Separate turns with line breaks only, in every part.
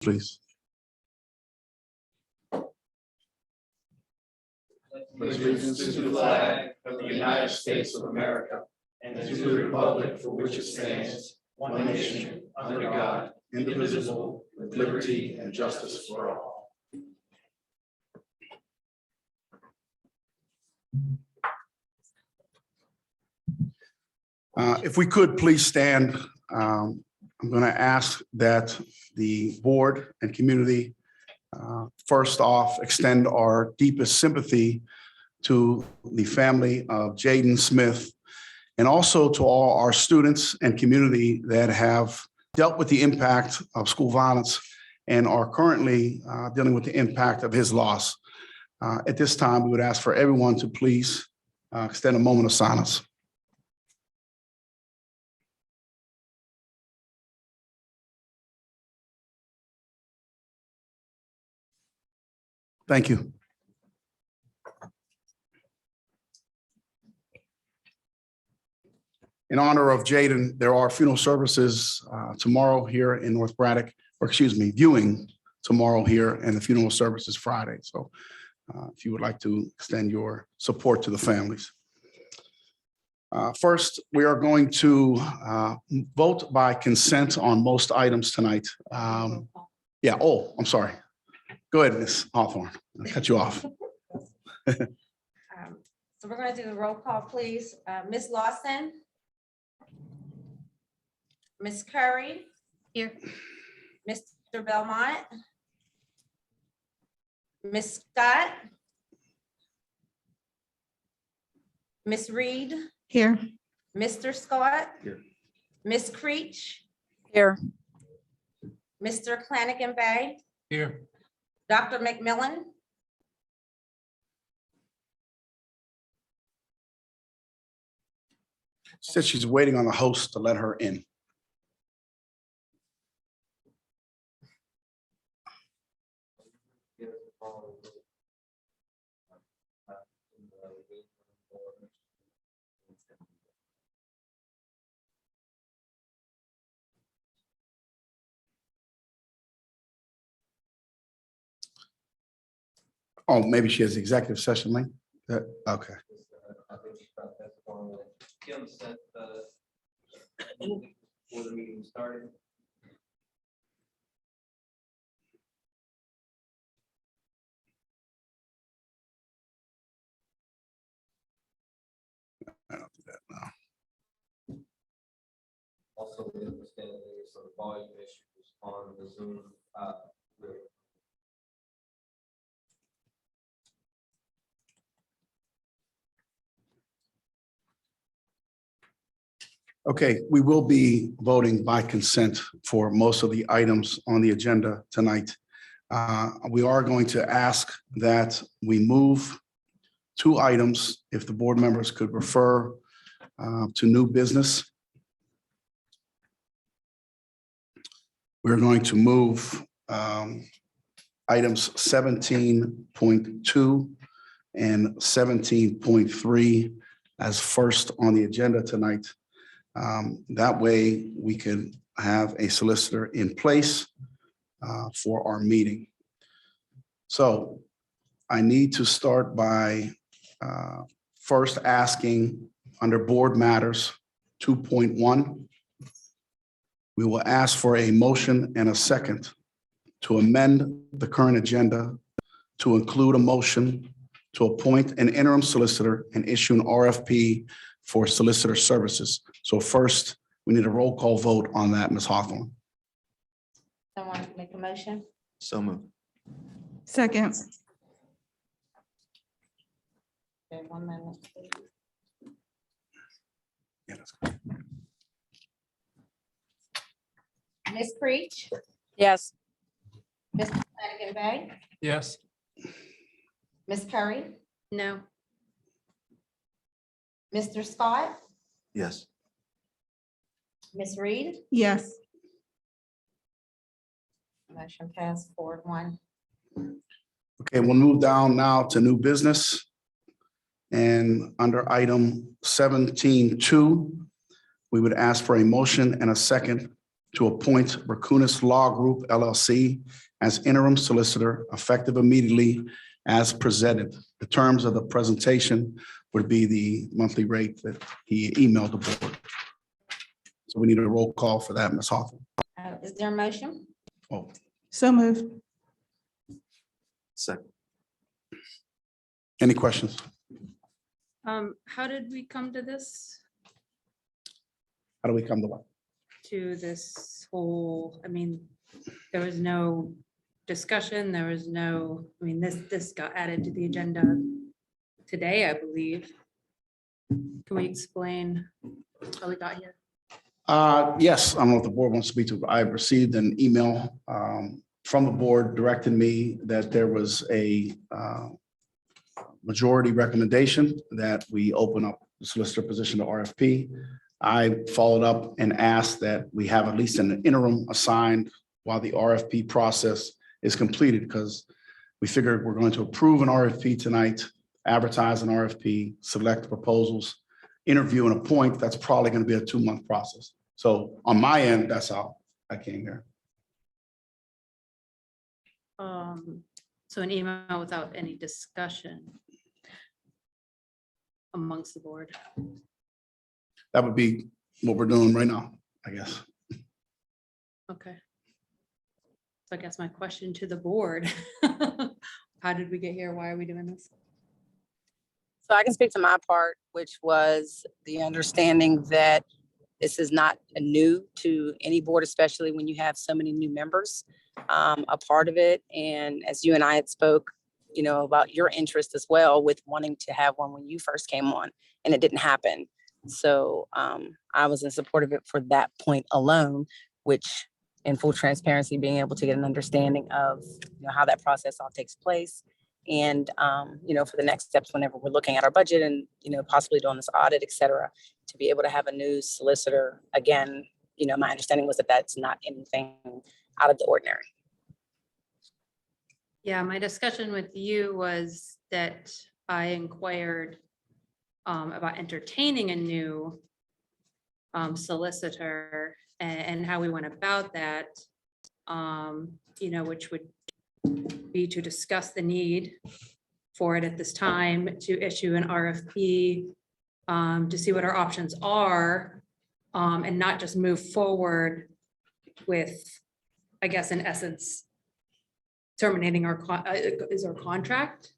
please.
Allegiance to the flag of the United States of America and to the republic for which it stands, one nation, under God, indivisible, with liberty and justice for all.
If we could please stand, I'm going to ask that the board and community first off extend our deepest sympathy to the family of Jaden Smith and also to all our students and community that have dealt with the impact of school violence and are currently dealing with the impact of his loss. At this time, we would ask for everyone to please extend a moment of silence. Thank you. In honor of Jaden, there are funeral services tomorrow here in North Braddock, or excuse me, viewing tomorrow here, and the funeral service is Friday. So if you would like to extend your support to the families. First, we are going to vote by consent on most items tonight. Yeah, oh, I'm sorry. Go ahead, Ms. Hawthorne. I'll cut you off.
So we're going to do the roll call, please. Ms. Lawson. Ms. Curry. Here. Mr. Belmont. Ms. Scott. Ms. Reed.
Here.
Mr. Scott.
Here.
Ms. Creech.
Here.
Mr. Flanagan Bay.
Here.
Dr. McMillan.
Says she's waiting on the host to let her in. Oh, maybe she has executive session link. Okay.
Kim sent before the meeting started.
I don't do that now.
Also, we understand there's some volume issues on the Zoom.
Okay, we will be voting by consent for most of the items on the agenda tonight. We are going to ask that we move 2 items, if the board members could refer to new business. We're going to move items 17.2 and 17.3 as first on the agenda tonight. That way we can have a solicitor in place for our meeting. So I need to start by first asking under board matters 2.1. We will ask for a motion and a second to amend the current agenda to include a motion to appoint an interim solicitor and issue an RFP for solicitor services. So first, we need a roll call vote on that, Ms. Hawthorne.
Someone make a motion?
So moved.
Second.
Okay, 1 minute, please.
Yeah, that's good.
Ms. Creech.
Yes.
Mr. Flanagan Bay.
Yes.
Ms. Curry.
No.
Mr. Scott.
Yes.
Ms. Reed.
Yes.
Motion passed 4-1.
Okay, we'll move down now to new business. And under item 17.2, we would ask for a motion and a second to appoint Rakunis Law Group LLC as interim solicitor effective immediately as presented. The terms of the presentation would be the monthly rate that he emailed the board. So we need a roll call for that, Ms. Hawthorne.
Is there a motion?
Oh,
So moved.
second. Any questions?
How did we come to this,
How do we come to what?
to this whole, I mean, there was no discussion, there was no, I mean, this got added to the agenda today, I believe. Can we explain how we got here?
Yes, I don't know if the board wants to speak to, I received an email from the board directing me that there was a majority recommendation that we open up the solicitor position to RFP. I followed up and asked that we have at least an interim assigned while the RFP process is completed, because we figured we're going to approve an RFP tonight, advertise an RFP, select proposals, interview and appoint. That's probably going to be a 2-month process. So on my end, that's how I came here.
So an email without any discussion amongst the board.
That would be what we're doing right now, I guess.
Okay. So I guess my question to the board, how did we get here? Why are we doing this?
So I can speak to my part, which was the understanding that this is not new to any board, especially when you have so many new members a part of it. And as you and I had spoke, you know, about your interest as well with wanting to have one when you first came on, and it didn't happen. So I was in support of it for that point alone, which in full transparency, being able to get an understanding of, you know, how that process all takes place. And, you know, for the next steps, whenever we're looking at our budget and, you know, possibly doing this audit, et cetera, to be able to have a new solicitor, again, you know, my understanding was that that's not anything out of the ordinary.
Yeah, my discussion with you was that I inquired about entertaining a new solicitor and how we went about that, you know, which would be to discuss the need for it at this time, to issue an RFP, to see what our options are, and not just move forward with, I guess, in essence, terminating our, is our contract?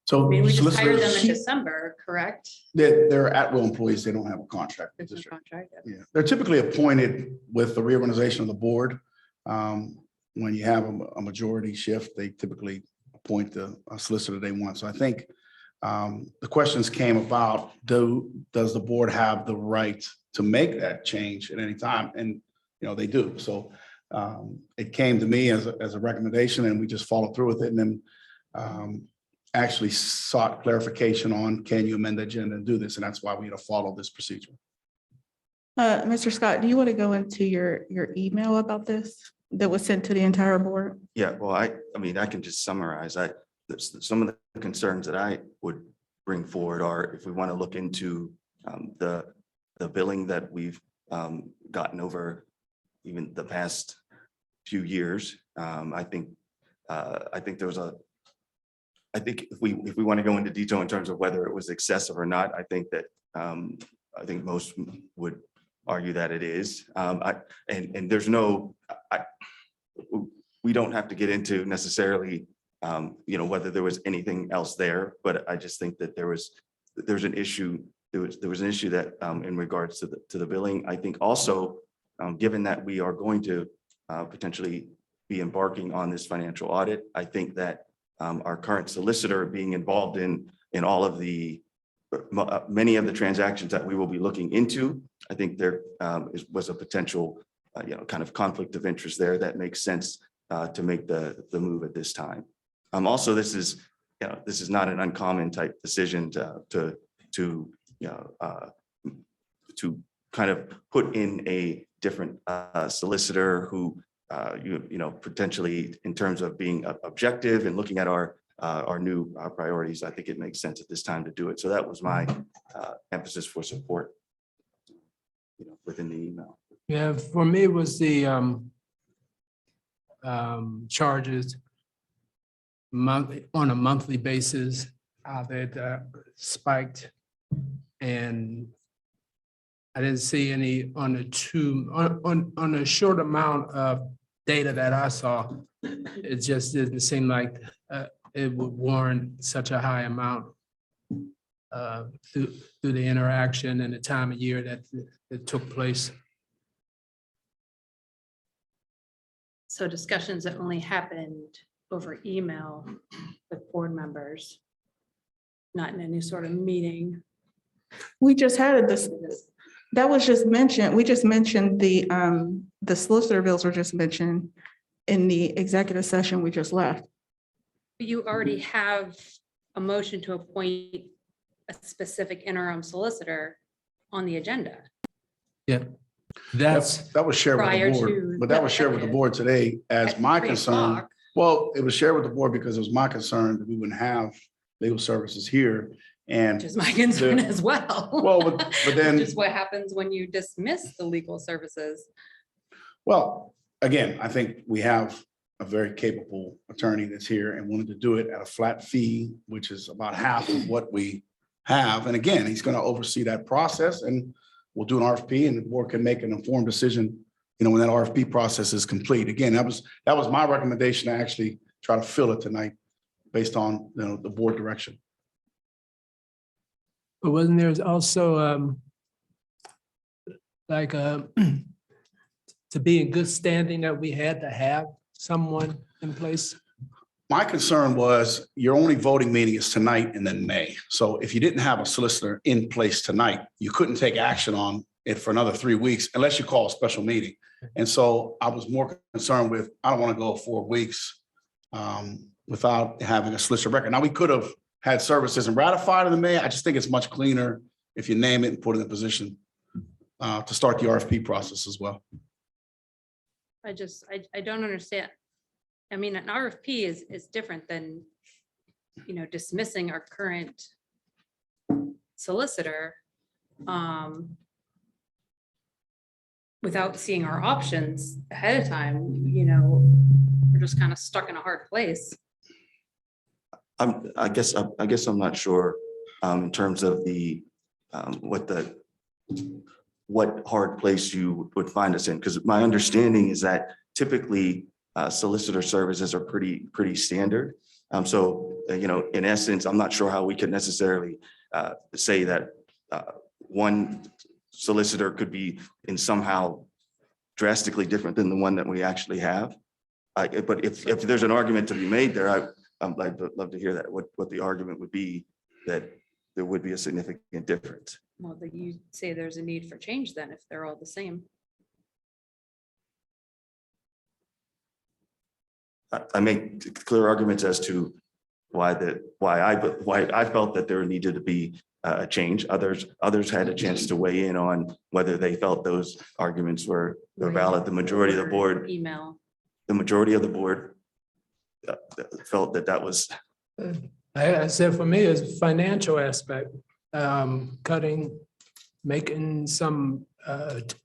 So
I mean, we just hired them in
solicitors,
December, correct?
they're at-will employees. They don't have a contract.
There's no contract.
Yeah, they're typically appointed with the reorganization of the board. When you have a majority shift, they typically appoint the solicitor they want. So I think the questions came about, does the board have the right to make that change at any time? And, you know, they do. So it came to me as a recommendation, and we just followed through with it. And then actually sought clarification on, can you amend the agenda and do this? And that's why we had to follow this procedure.
Mr. Scott, do you want to go into your email about this that was sent to the entire board?
Yeah, well, I mean, I can just summarize. Some of the concerns that I would bring forward are, if we want to look into the billing that we've gotten over even the past few years. I think if we want to go into detail in terms of whether it was excessive or not, I think most would argue that it is. And there's no, we don't have to get into necessarily, you know, whether there was anything else there, but I just think that there's an issue. There was an issue that in regards to the billing. I think also, given that we are going to potentially be embarking on this financial audit, I think that our current solicitor being involved in all of the many of the transactions that we will be looking into, I think there was a potential, you know, kind of conflict of interest there that makes sense to make the move at this time. Also, this is not an uncommon type decision to kind of put in a different solicitor who you know, potentially in terms of being objective and looking at our new priorities. I think it makes sense at this time to do it. So that was my emphasis for support, you know, within the email.
Yeah, for me, it was the charges on a monthly basis, how that spiked. And I didn't see any on on a short amount of data that I saw. It just didn't seem like it would warrant such a high amount through the interaction and the time of year that it took place.
So discussions that only happened over email with board members, not in any sort of meeting.
We just had this, that was just mentioned, we just mentioned the solicitor bills were just mentioned in the executive session we just left.
You already have a motion to appoint a specific interim solicitor on the agenda.
Yeah, that's,
That was shared with
Prior
the board,
to
but that was shared with the board today as
At
my
3
concern.
o'clock.
Well, it was shared with the board because it was my concern that we wouldn't have legal services here. And
Which is my concern as well.
Well, but then-
Which is what happens when you dismiss the legal services.
well, again, I think we have a very capable attorney that's here and wanted to do it at a flat fee, which is about half of what we have. And again, he's going to oversee that process and we'll do an RFP and the board can make an informed decision, when that RFP process is complete. Again, that was my recommendation to actually try to fill it tonight based on, the board direction.
but wasn't there also like to be in good standing that we had to have someone in place?
My concern was your only voting meeting is tonight and then May. So if you didn't have a solicitor in place tonight, you couldn't take action on it for another 3 weeks unless you call a special meeting. And so I was more concerned with, I don't want to go 4 weeks without having a solicitor record. Now, we could have had services and ratified in May. I just think it's much cleaner if you name it and put it in a position to start the RFP process as well.
I don't understand. I mean, an RFP is different than, dismissing our current solicitor without seeing our options ahead of time, we're just kind of stuck in a hard place.
I guess I'm not sure in terms of the what hard place you would find us in, because my understanding is that typically solicitor services are pretty standard. So in essence, I'm not sure how we could necessarily say that one solicitor could be in somehow drastically different than the one that we actually have. But if there's an argument to be made there, I'd love to hear that, what the argument would be that there would be a significant difference.
Well, that you say there's a need for change then if they're all the same.
I make clear arguments as to why I felt that there needed to be a change. Others had a chance to weigh in on whether they felt those arguments were valid. The majority of the board,
Email.
the majority of the board felt that was.
I said, for me, it's financial aspect, making some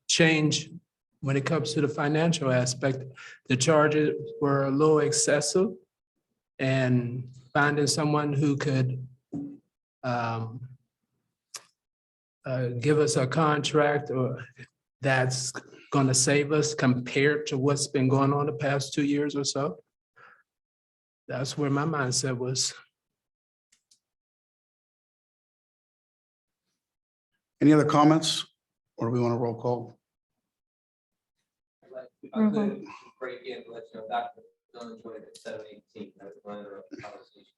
change when it comes to the financial aspect. The charges were a little excessive, and finding someone who could give us a contract or that's going to save us compared to what's been going on the past 2 years or so. That's where my mindset was.
Any other comments? Or do we want a roll call?
I could break in, let you know, Dr. Dillon joined at 7:18. I was running a conversation.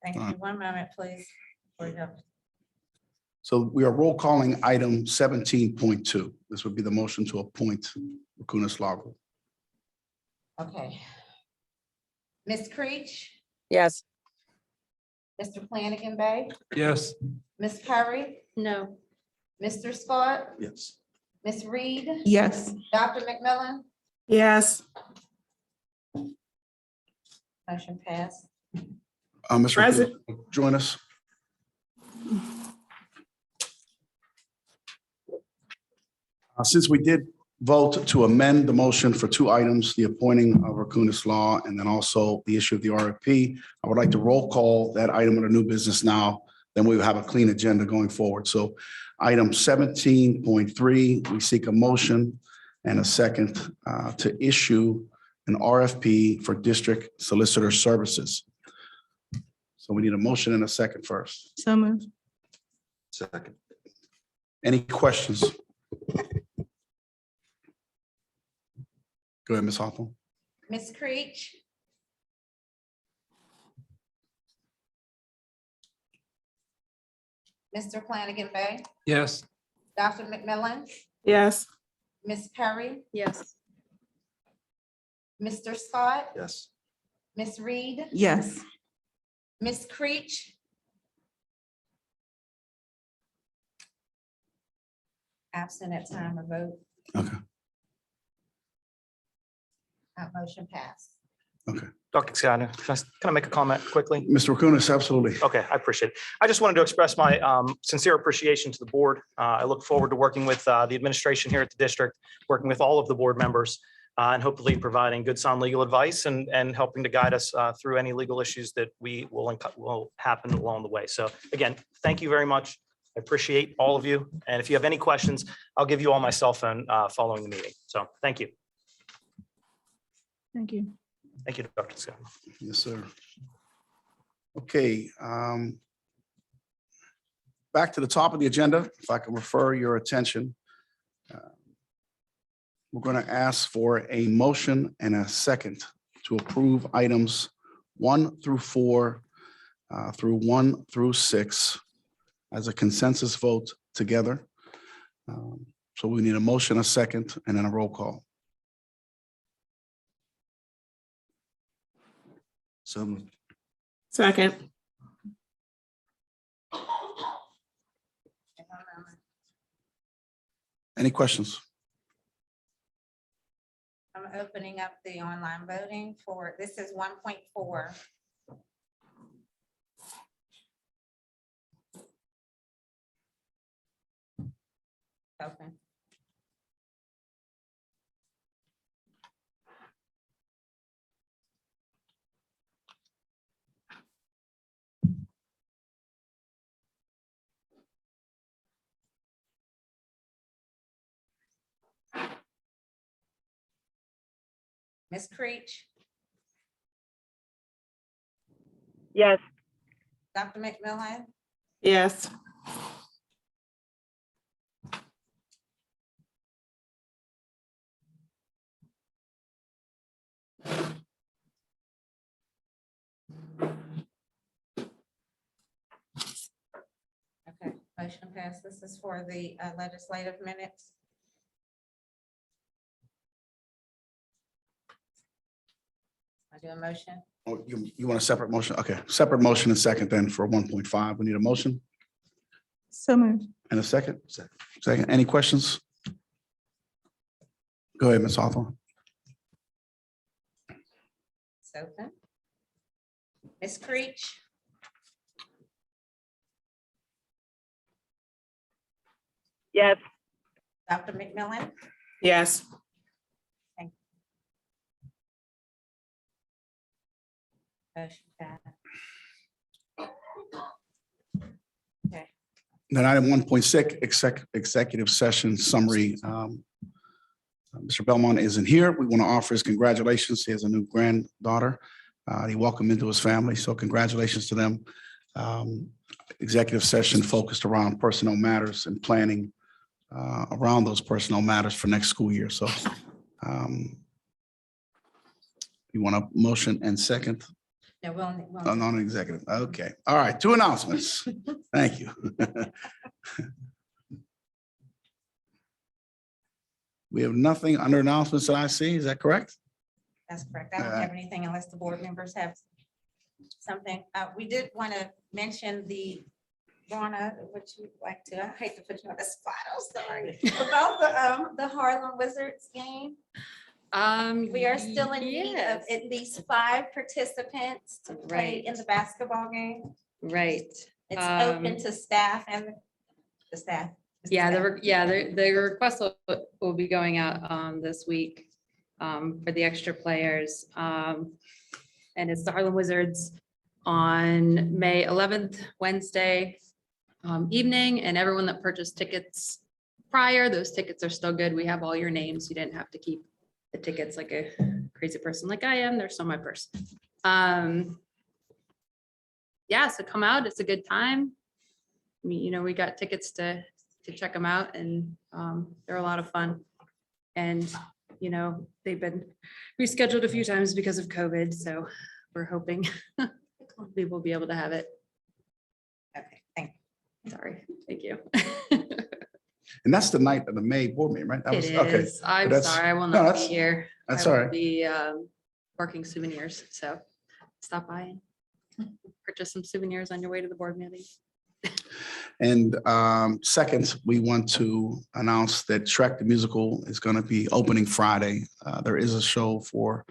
Thank you. 1 moment, please. before you go.
So we are roll calling item 17.2. This would be the motion to appoint Rakunas Lago.
Okay. Ms. Creech,
Yes.
Mr. Flanagan Bay,
Yes.
Ms. Curry,
No.
Mr. Scott,
Yes.
Ms. Reed,
Yes.
Dr. McMillan,
Yes.
motion passed.
Mr.
Present.
Rakunas, join us. Since we did vote to amend the motion for two items, the appointing of Rakunas Law and then also the issue of the RFP, I would like to roll call that item under new business now. Then we will have a clean agenda going forward. So item 17.3, we seek a motion and a second to issue an RFP for district solicitor services. So we need a motion and a second first.
So moved.
Second.
Any questions? Go ahead, Ms. Hawthorne.
Ms. Creech, Mr. Flanagan Bay,
Yes.
Dr. McMillan,
Yes.
Ms. Perry,
Yes.
Mr. Scott,
Yes.
Ms. Reed,
Yes.
Ms. Creech. Absent at time of vote.
Okay.
That motion passed.
Dr. Scott, can I make a comment quickly?
Mr. Rakunas, absolutely.
Okay, I appreciate it. I just wanted to express my sincere appreciation to the board. I look forward to working with the administration here at the district, working with all of the board members, and hopefully providing good sound legal advice and helping to guide us through any legal issues that will happen along the way. So again, thank you very much. I appreciate all of you. And if you have any questions, I'll give you all my cell phone following the meeting. So thank you.
Thank you.
Thank you, Dr. Scott.
Yes, sir. Okay. Back to the top of the agenda, if I can refer your attention. We're going to ask for a motion and a second to approve items 1 through 4 through 1 through 6 as a consensus vote together. So we need a motion, a second, and then a roll call.
So moved.
Second.
Any questions?
I'm opening up the online voting for, this is 1.4. Open. Ms. Creech,
Yes.
Dr. McMillan,
Yes.
okay, motion passed. This is for the legislative minutes. I do a motion.
Oh, you want a separate motion? Okay, separate motion and second then for 1.5. We need a motion
So moved.
and a second. Second. Any questions? Go ahead, Ms. Hawthorne.
It's open. Ms. Creech,
Yes.
Dr. McMillan,
Yes.
motion passed.
Then item 1.6, executive session summary. Mr. Belmont isn't here. We want to offer his congratulations. He has a new granddaughter. He welcomed into his family, so congratulations to them. Executive session focused around personnel matters and planning around those personnel matters for next school year. So you want a motion and second?
No,
Non-executive. Okay. All right. 2 announcements. Thank you. We have nothing under announcements that I see. Is that correct?
that's correct. I don't have anything unless the board members have something. We did want to mention the, Donna, would you like to, I hate to put you on the spot, I'm sorry, about the Harlem Wizards game. We are still in need of
yes.
at least 5 participants to play in the basketball game.
Right.
It's open to staff and the staff.
Yeah, the request will be going out this week for the extra players. And it's the Harlem Wizards on May 11th, Wednesday evening, and everyone that purchased tickets prior, those tickets are still good. We have all your names. You didn't have to keep the tickets like a crazy person like I am. They're still my purse. Yeah, so come out. It's a good time. We got tickets to check them out, and they're a lot of fun. And, they've been rescheduled a few times because of COVID, so we're hoping people will be able to have it.
Okay, thank
Sorry, thank you.
And that's the night of the May board meeting, right? That was
It
okay.
is. I'm
that's-
sorry, I will
no,
not be
that's-
here.
that's
I will
all right.
Be working souvenirs, so stop by and purchase some souvenirs on your way to the board meeting.
And second, we want to announce that Shrek the Musical is going to be opening Friday. There is a show for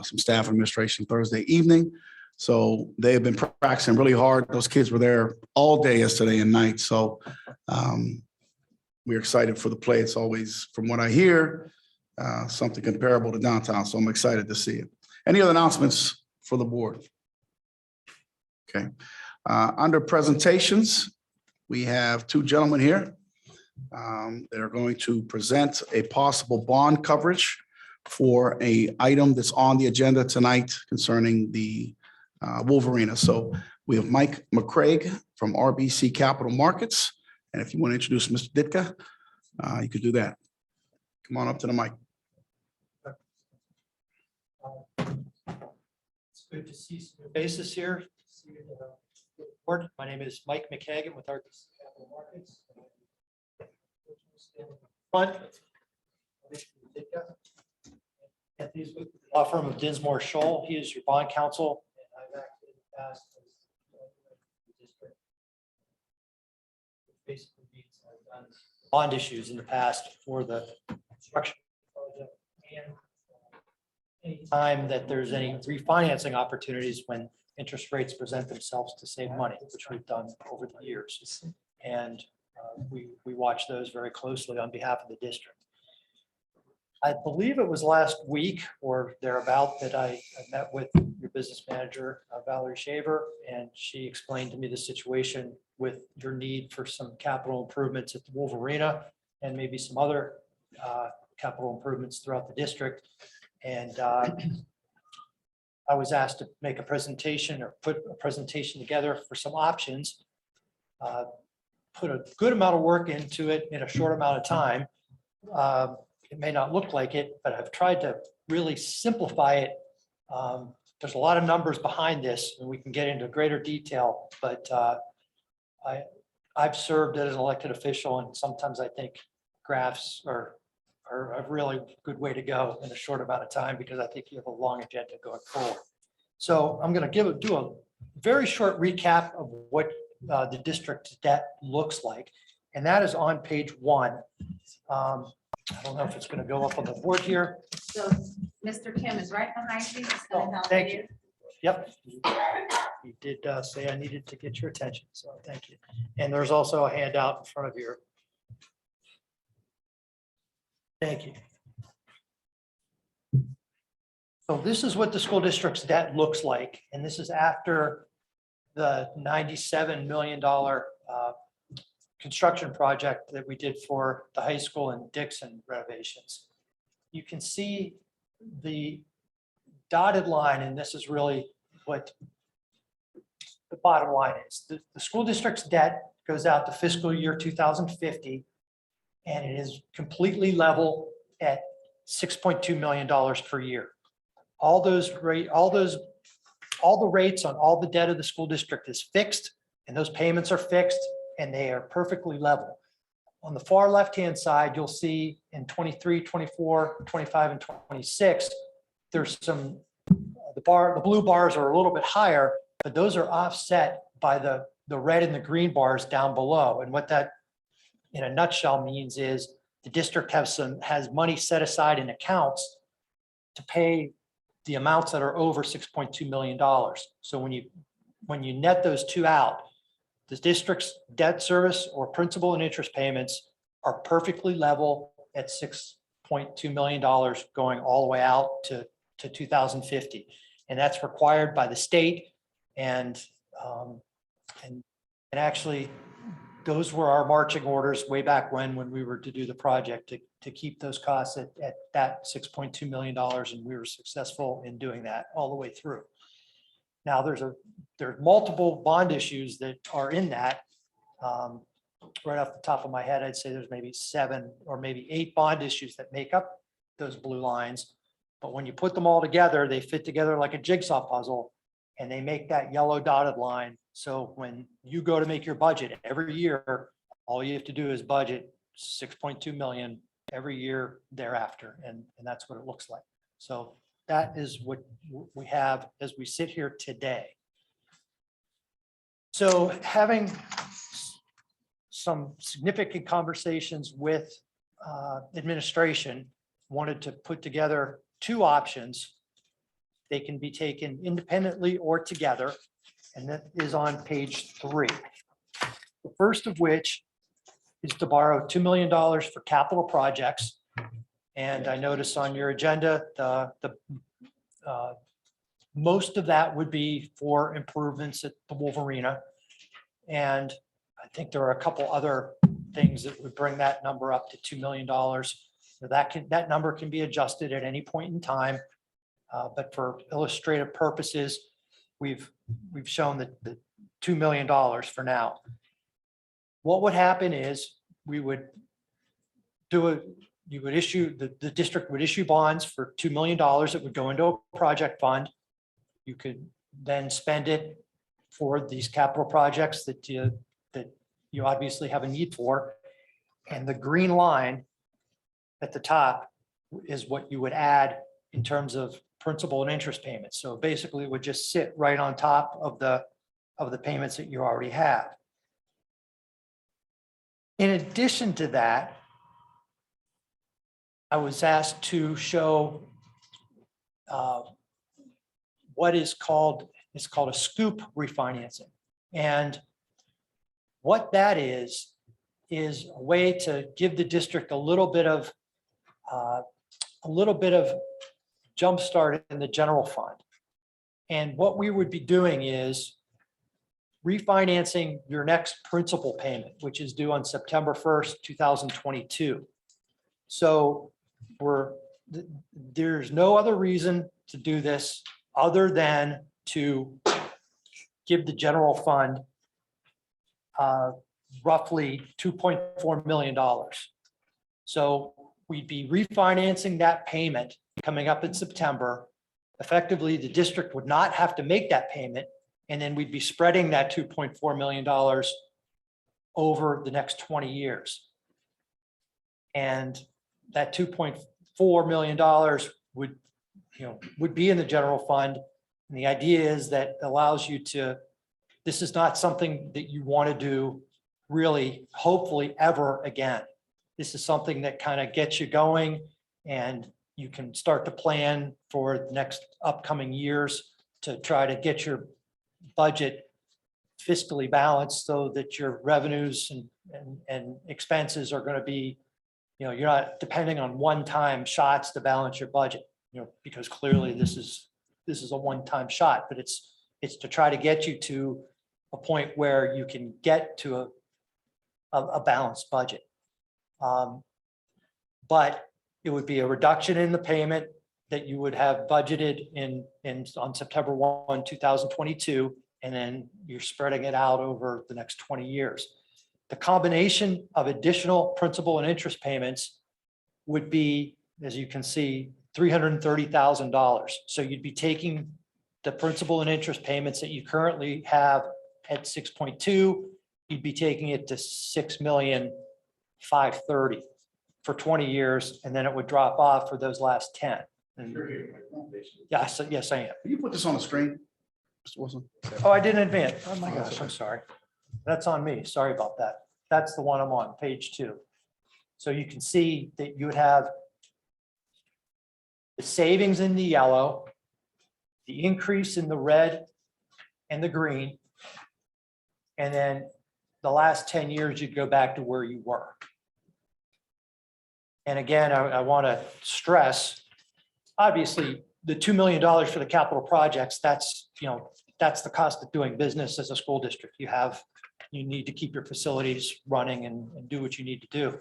some staff administration Thursday evening. So they have been practicing really hard. Those kids were there all day yesterday and night. So we're excited for the play. It's always, from what I hear, something comparable to downtown. So I'm excited to see it. Any other announcements for the board? Okay. Under presentations, we have two gentlemen here that are going to present a possible bond coverage for a item that's on the agenda tonight concerning the Wolverina. So we have Mike McCraig from RBC Capital Markets. And if you want to introduce Mr. Ditka, you could do that. Come on up to the mic.
It's good to see some faces here. My name is Mike McKagan with RBC Capital Markets. Front. Anthony's with the law firm of Dinsmore Shoal. He is your bond counsel. And I've acted in the past as the district. Which basically means I've done bond issues in the past for the construction project and anytime that there's any refinancing opportunities when interest rates present themselves to save money, which we've done over the years. And we watch those very closely on behalf of the district. I believe it was last week or thereabout that I met with your business manager, Valerie Shaver, and she explained to me the situation with your need for some capital improvements at the Wolverina and maybe some other capital improvements throughout the district. And I was asked to make a presentation or put a presentation together for some options. Put a good amount of work into it in a short amount of time. It may not look like it, but I've tried to really simplify it. There's a lot of numbers behind this and we can get into greater detail, but I've served as an elected official and sometimes I think graphs are a really good way to go in a short amount of time because I think you have a long agenda going forward. So I'm going to do a very short recap of what the district's debt looks like. And that is on page 1. I don't know if it's going to go up on the board here.
So Mr. Kim is right behind you. He's gonna help
Thank you. Yep. You did say I needed to get your attention, so thank you. And there's also a handout in front of you. Thank you. So this is what the school district's debt looks like, and this is after the $97 million construction project that we did for the high school and Dixon renovations. You can see the dotted line, and this is really what the bottom line is. The school district's debt goes out to fiscal year 2050, and it is completely level at $6.2 million per year. All the rates on all the debt of the school district is fixed, and those payments are fixed, and they are perfectly level. On the far left-hand side, you'll see in 23, 24, 25, and 26, there's some, the blue bars are a little bit higher, but those are offset by the red and the green bars down below. And what that in a nutshell means is the district has money set aside in accounts to pay the amounts that are over $6.2 million. So when you net those two out, the district's debt service or principal and interest payments are perfectly level at $6.2 million going all the way out to 2050. And that's required by the state. And actually, those were our marching orders way back when we were to do the project, to keep those costs at that $6.2 million. And we were successful in doing that all the way through. Now, there's multiple bond issues that are in that. Right off the top of my head, I'd say there's maybe 7 or maybe 8 bond issues that make up those blue lines. But when you put them all together, they fit together like a jigsaw puzzle, and they make that yellow dotted line. So when you go to make your budget every year, all you have to do is budget 6.2 million every year thereafter. And that's what it looks like. So that is what we have as we sit here today. So having some significant conversations with administration, wanted to put together 2 options. They can be taken independently or together, and that is on page 3. The first of which is to borrow $2 million for capital projects. And I notice on your agenda, most of that would be for improvements at the Wolverina. And I think there are a couple other things that would bring that number up to $2 million. So that number can be adjusted at any point in time. But for illustrative purposes, we've shown the $2 million for now. What would happen is we would issue, the district would issue bonds for $2 million that would go into a project fund. You could then spend it for these capital projects that you obviously have a need for. And the green line at the top is what you would add in terms of principal and interest payments. So basically it would just sit right on top of the payments that you already have. In addition to that, I was asked to show what is called a scoop refinancing. And what that is a way to give the district a little bit of jump start in the general fund. And what we would be doing is refinancing your next principal payment, which is due on September 1st, 2022. So there's no other reason to do this other than to give the general fund roughly $2.4 million. So we'd be refinancing that payment coming up in September. Effectively, the district would not have to make that payment, and then we'd be spreading that $2.4 million over the next 20 years. And that $2.4 million would be in the general fund. And the idea is that allows you to, this is not something that you want to do really, hopefully ever again. This is something that kind of gets you going, and you can start to plan for the next upcoming years to try to get your budget fiscally balanced so that your revenues and expenses are going to be, you're not depending on one-time shots to balance your budget, because clearly this is a one-time shot, but it's to try to get you to a point where you can get to a balanced budget. But it would be a reduction in the payment that you would have budgeted on September 1, 2022, and then you're spreading it out over the next 20 years. The combination of additional principal and interest payments would be, as you can see, $330,000. So you'd be taking the principal and interest payments that you currently have at 6.2, you'd be taking it to 6,530,000 for 20 years, and then it would drop off for those last 10. And yes, I am.
Can you put this on the screen, Mr. Wilson?
Oh, I didn't advance. Oh my gosh, I'm sorry. That's on me. Sorry about that. That's the one I'm on, page 2. So you can see that you would have the savings in the yellow, the increase in the red and the green, And then the last 10 years, you'd go back to where you were. And again, I want to stress, obviously, the $2 million for the capital projects, that's, that's the cost of doing business as a school district. You need to keep your facilities running and do what you need to do.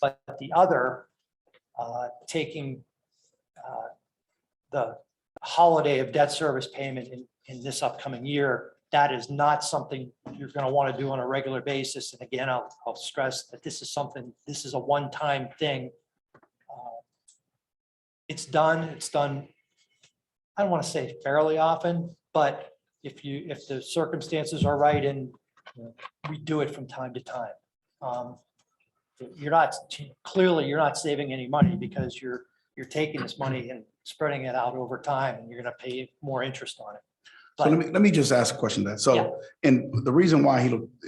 But the other, taking the holiday of debt service payment in this upcoming year, that is not something you're going to want to do on a regular basis. And again, I'll stress that this is a one-time thing. It's done, I don't want to say fairly often, but if the circumstances are right and we do it from time to time. Clearly you're not saving any money because you're taking this money and spreading it out over time and you're going to pay more interest on it.
So let me just ask a question then.
Yeah.
So, and the reason why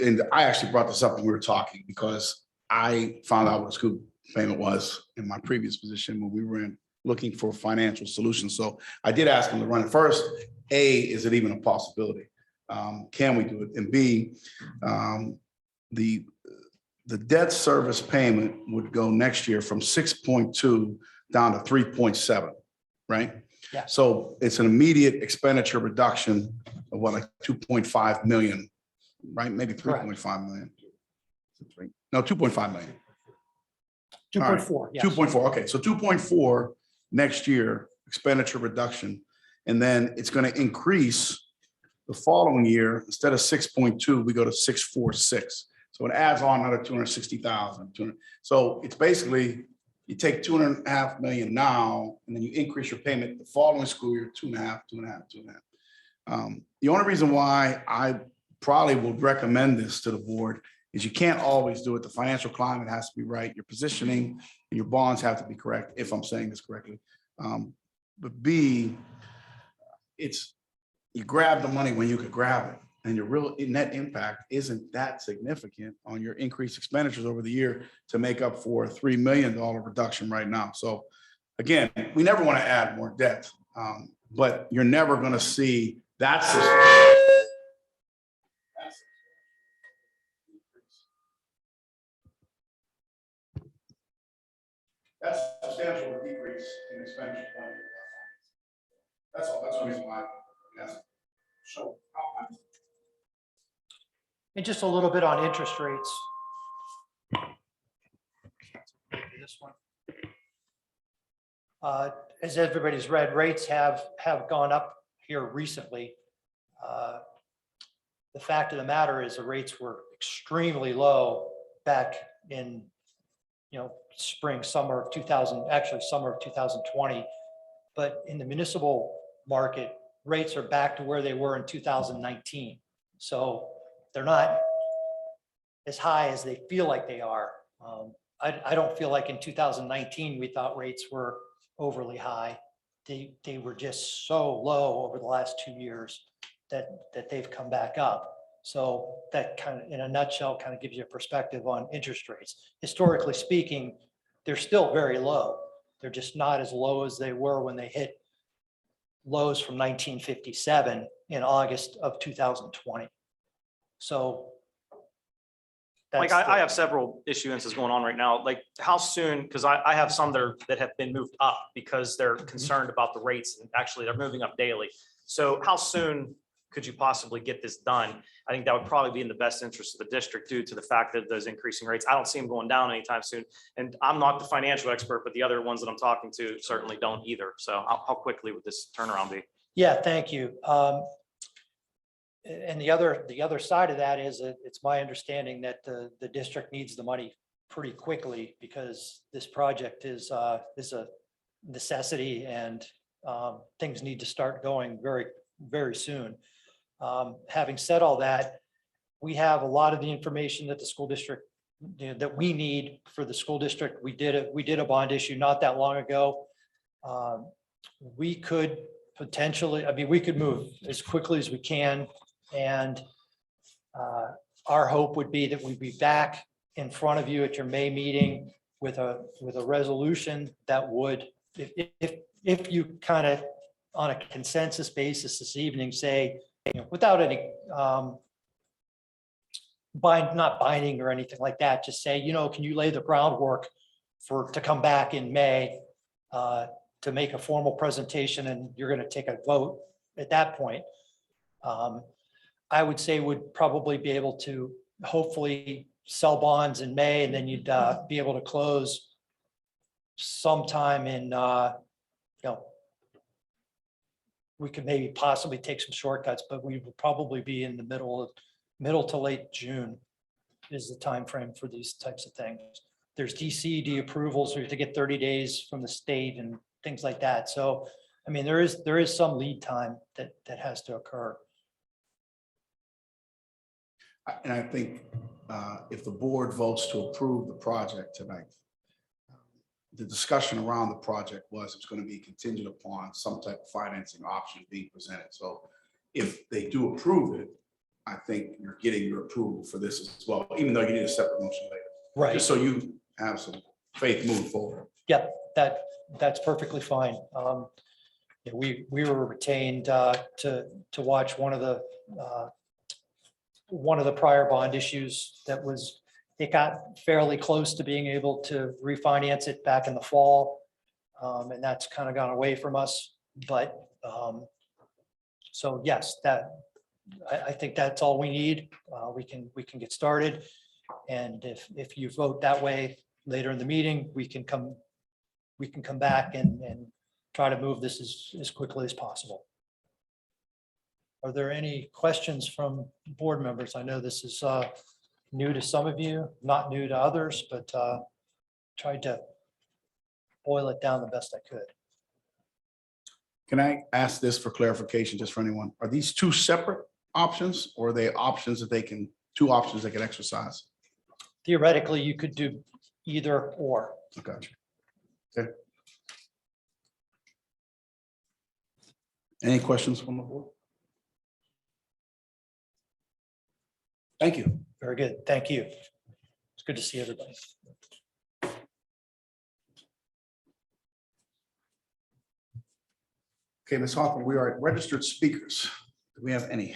and I actually brought this up when we were talking because I found out what a school payment was in my previous position when we were looking for financial solutions. So I did ask him to run it first. A, is it even a possibility? Can we do it? And B, the debt service payment would go next year from 6.2 down to 3.7, right?
Yeah.
So it's an immediate expenditure reduction of what, like 2.5 million, right? Maybe
Correct.
3.5 million. No, 2.5 million.
2.4, yes.
2.4, okay, so 2.4 next year, expenditure reduction. And then it's going to increase the following year, instead of 6.2, we go to 646. So it adds on another 260,000. So it's basically, you take 2.5 million now, and then you increase your payment the following school year, 2.5. The only reason why I probably would recommend this to the board is you can't always do it. The financial climate has to be right. Your positioning and your bonds have to be correct, if I'm saying this correctly. But B, you grab the money when you could grab it, and your real net impact isn't that significant on your increased expenditures over the year to make up for a $3 million reduction right now. So again, we never want to add more debt, but you're never going to see that system. That's a substantial decrease in expenditure. That's all. That's the reason why. Yes. So.
And just a little bit on interest rates. This one. As everybody's read, rates have gone up here recently. The fact of the matter is the rates were extremely low back in, summer of 2020. But in the municipal market, rates are back to where they were in 2019. So they're not as high as they feel like they are. I don't feel like in 2019, we thought rates were overly high. They were just so low over the last 2 years that they've come back up. So that kind of, in a nutshell, kind of gives you a perspective on interest rates. Historically speaking, they're still very low. They're just not as low as they were when they hit lows from 1957 in August of 2020. So.
Like
that's
I have several issuances going on right now. Like how soon, because I have some that have been moved up because they're concerned about the rates, and actually they're moving up daily. So how soon could you possibly get this done? I think that would probably be in the best interest of the district due to the fact that those increasing rates, I don't see them going down anytime soon. And I'm not the financial expert, but the other ones that I'm talking to certainly don't either. So how quickly would this turnaround be?
Yeah, thank you. And the other side of that is it's my understanding that the district needs the money pretty quickly because this project is a necessity and things need to start going very, very soon. Having said all that, we have a lot of the information that the school district, that we need for the school district. We did a bond issue not that long ago. We could potentially, we could move as quickly as we can. And our hope would be that we'd be back in front of you at your May meeting with a resolution that would, if you kind of on a consensus basis this evening say, without any not binding or anything like that, just say, can you lay the groundwork to come back in May to make a formal presentation, and you're going to take a vote at that point. I would say would probably be able to hopefully sell bonds in May, and then you'd be able to close sometime in, we could maybe possibly take some shortcuts, but we would probably be in the middle to late June is the time frame for these types of things. There's DCD approvals, we have to get 30 days from the state and things like that. So, I mean, there is some lead time that has to occur.
And I think if the board votes to approve the project tonight, the discussion around the project was it's going to be contingent upon some type of financing option being presented. So if they do approve it, I think you're getting your approval for this as well, even though you need a separate motion later.
Right.
Just so you have some faith moving forward.
Yep, that's perfectly fine. Yeah, we were retained to watch one of the prior bond issues it got fairly close to being able to refinance it back in the fall. And that's kind of gone away from us, but so yes, I think that's all we need. We can get started. And if you vote that way later in the meeting, we can come back and try to move this as quickly as possible. Are there any questions from board members? I know this is new to some of you, not new to others, but tried to boil it down the best I could.
Can I ask this for clarification, just for anyone? Are these two separate options, or are they options that two options they can exercise?
Theoretically, you could do either or.
Okay. Okay. Any questions from the board? Thank you.
Very good. Thank you. It's good to see everybody.
Okay, Ms. Hoffman, we are at registered speakers. Do we have any?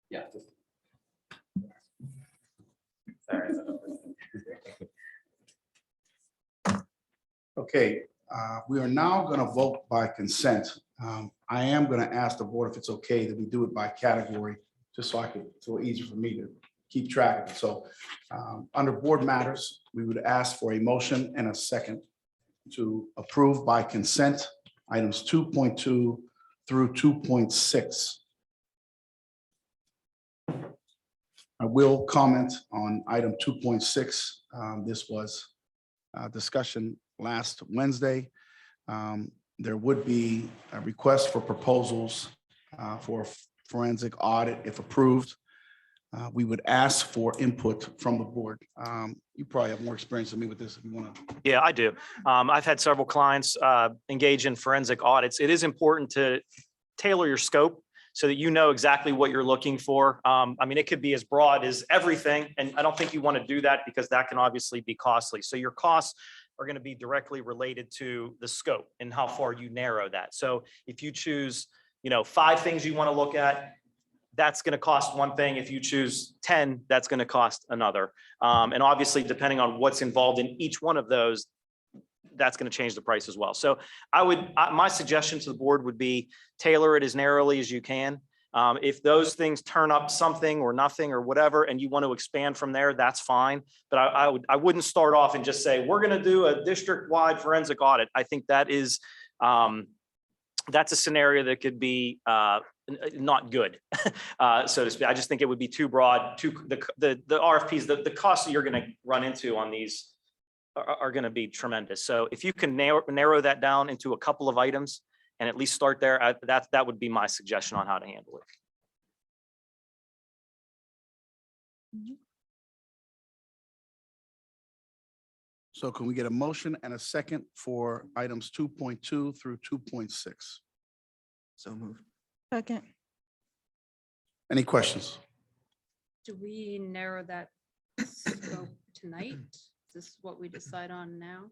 Yeah.
Okay, we are now going to vote by consent. I am going to ask the board if it's okay that we do it by category, just so it's easier for me to keep track of it. So under board matters, we would ask for a motion and a second to approve by consent items 2.2 through 2.6. I will comment on item 2.6. This was discussion last Wednesday. There would be a request for proposals for forensic audit if approved. We would ask for input from the board. You probably have more experience than me with this if you want to.
Yeah, I do. I've had several clients engage in forensic audits. It is important to tailor your scope so that you know exactly what you're looking for. I mean, it could be as broad as everything, and I don't think you want to do that because that can obviously be costly. So your costs are going to be directly related to the scope and how far you narrow that. So if you choose, 5 things you want to look at, that's going to cost one thing. If you choose 10, that's going to cost another. And obviously, depending on what's involved in each one of those, that's going to change the price as well. So my suggestion to the board would be tailor it as narrowly as you can. If those things turn up something or nothing or whatever, and you want to expand from there, that's fine. But I wouldn't start off and just say, we're going to do a district-wide forensic audit. I think that is, that's a scenario that could be not good, so to speak. I just think it would be too broad. The RFPs, the costs that you're going to run into on these are going to be tremendous. So if you can narrow that down into a couple of items and at least start there, that would be my suggestion on how to handle it.
So can we get a motion and a second for items 2.2 through 2.6?
So moved.
Second.
Any questions?
Do we narrow that scope tonight? Is this what we decide on now?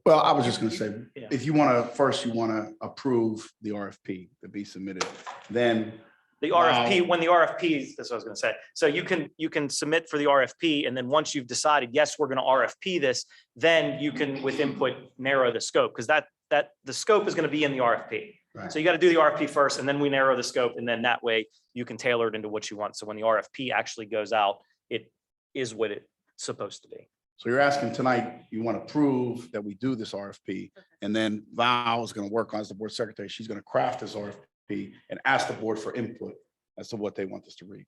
Well, I was just gonna say,
Yeah.
if you wanna, first you wanna approve the RFP to be submitted, then
The
Wow.
RFP, when the RFP, that's what I was gonna say. So you can submit for the RFP, and then once you've decided, yes, we're gonna RFP this, then you can with input narrow the scope, because the scope is gonna be in the RFP.
Right.
So you gotta do the RFP first, and then we narrow the scope, and then that way you can tailor it into what you want. So when the RFP actually goes out, it is what it's supposed to be.
So you're asking tonight, you want to prove that we do this RFP, and then Val is going to work on as the board secretary. She's going to craft this RFP and ask the board for input as to what they want us to read.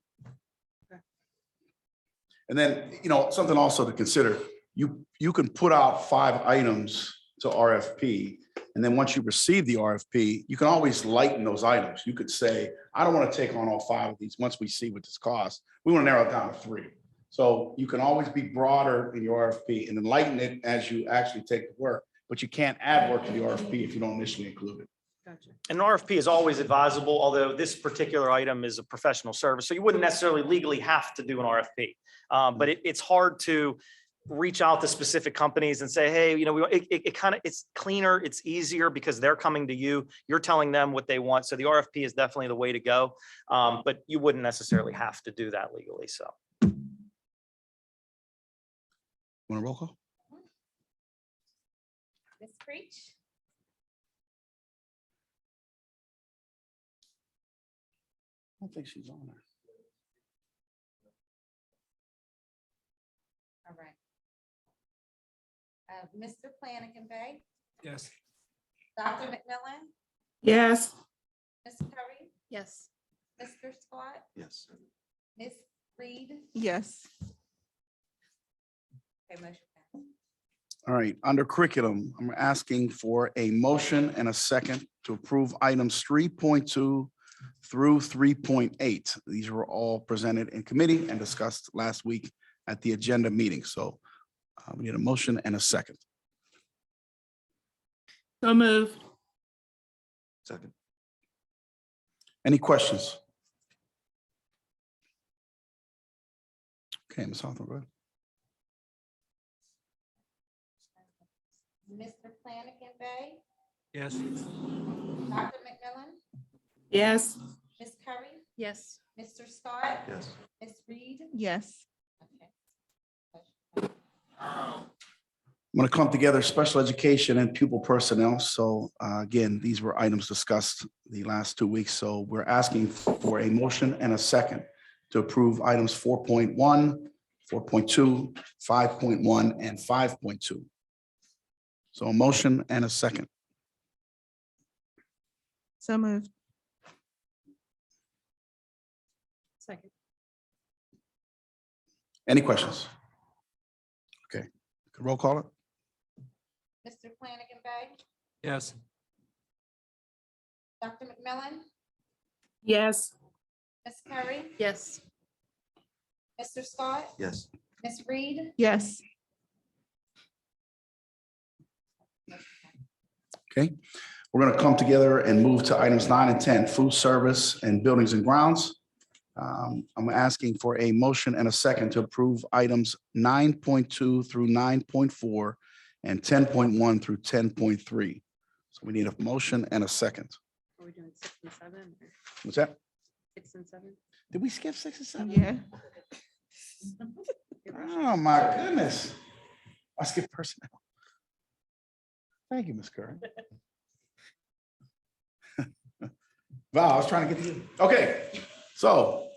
And then, something also to consider, you can put out 5 items to RFP, and then once you receive the RFP, you can always lighten those items. You could say, I don't want to take on all 5 of these. Once we see what this costs, we want to narrow it down to 3. So you can always be broader in your RFP and then lighten it as you actually take the work, but you can't add work to the RFP if you don't initially include it.
Gotcha.
An RFP is always advisable, although this particular item is a professional service, so you wouldn't necessarily legally have to do an RFP. But it's hard to reach out to specific companies and say, hey, it's cleaner, it's easier because they're coming to you, you're telling them what they want. So the RFP is definitely the way to go. But you wouldn't necessarily have to do that legally, so.
Want a roll call?
Ms. Creech?
I don't think she's on there.
All right. Mr. Flanagan Bay,
Yes.
Dr. McMillan,
Yes.
Ms. Curry,
Yes.
Mr. Scott,
Yes.
Ms. Reed.
Yes.
Okay, motion passed.
All right, under curriculum, I'm asking for a motion and a second to approve items 3.2 through 3.8. These were all presented in committee and discussed last week at the agenda meeting. So we need a motion and a second.
So move.
Second.
Any questions? Okay, Ms. Hawthorne, go ahead.
Mr. Flanagan Bay,
Yes.
Dr. McMillan,
Yes.
Ms. Curry,
Yes.
Mr. Scott,
Yes.
Ms. Reed.
Yes.
Okay.
I'm going to clump together special education and pupil personnel. So again, these were items discussed the last 2 weeks. So we're asking for a motion and a second to approve items 4.1, 4.2, 5.1, and 5.2. So a motion and a second.
So moved.
Second.
Any questions? Okay, roll call it.
Mr. Flanagan Bay,
Yes.
Dr. McMillan,
Yes.
Ms. Curry,
Yes.
Mr. Scott,
Yes.
Ms. Reed.
Yes.
Okay, we're going to come together and move to items 9 and 10, food service and buildings and grounds. I'm asking for a motion and a second to approve items 9.2 through 9.4 and 10.1 through 10.3. So we need a motion and a second.
Are we doing 6 and 7? Or
What's that?
6 and 7?
Did we skip 6 and 7?
Yeah.
Oh, my goodness. I skipped personnel. Thank you, Ms. Curry. Val, I was trying to get to you. Okay, so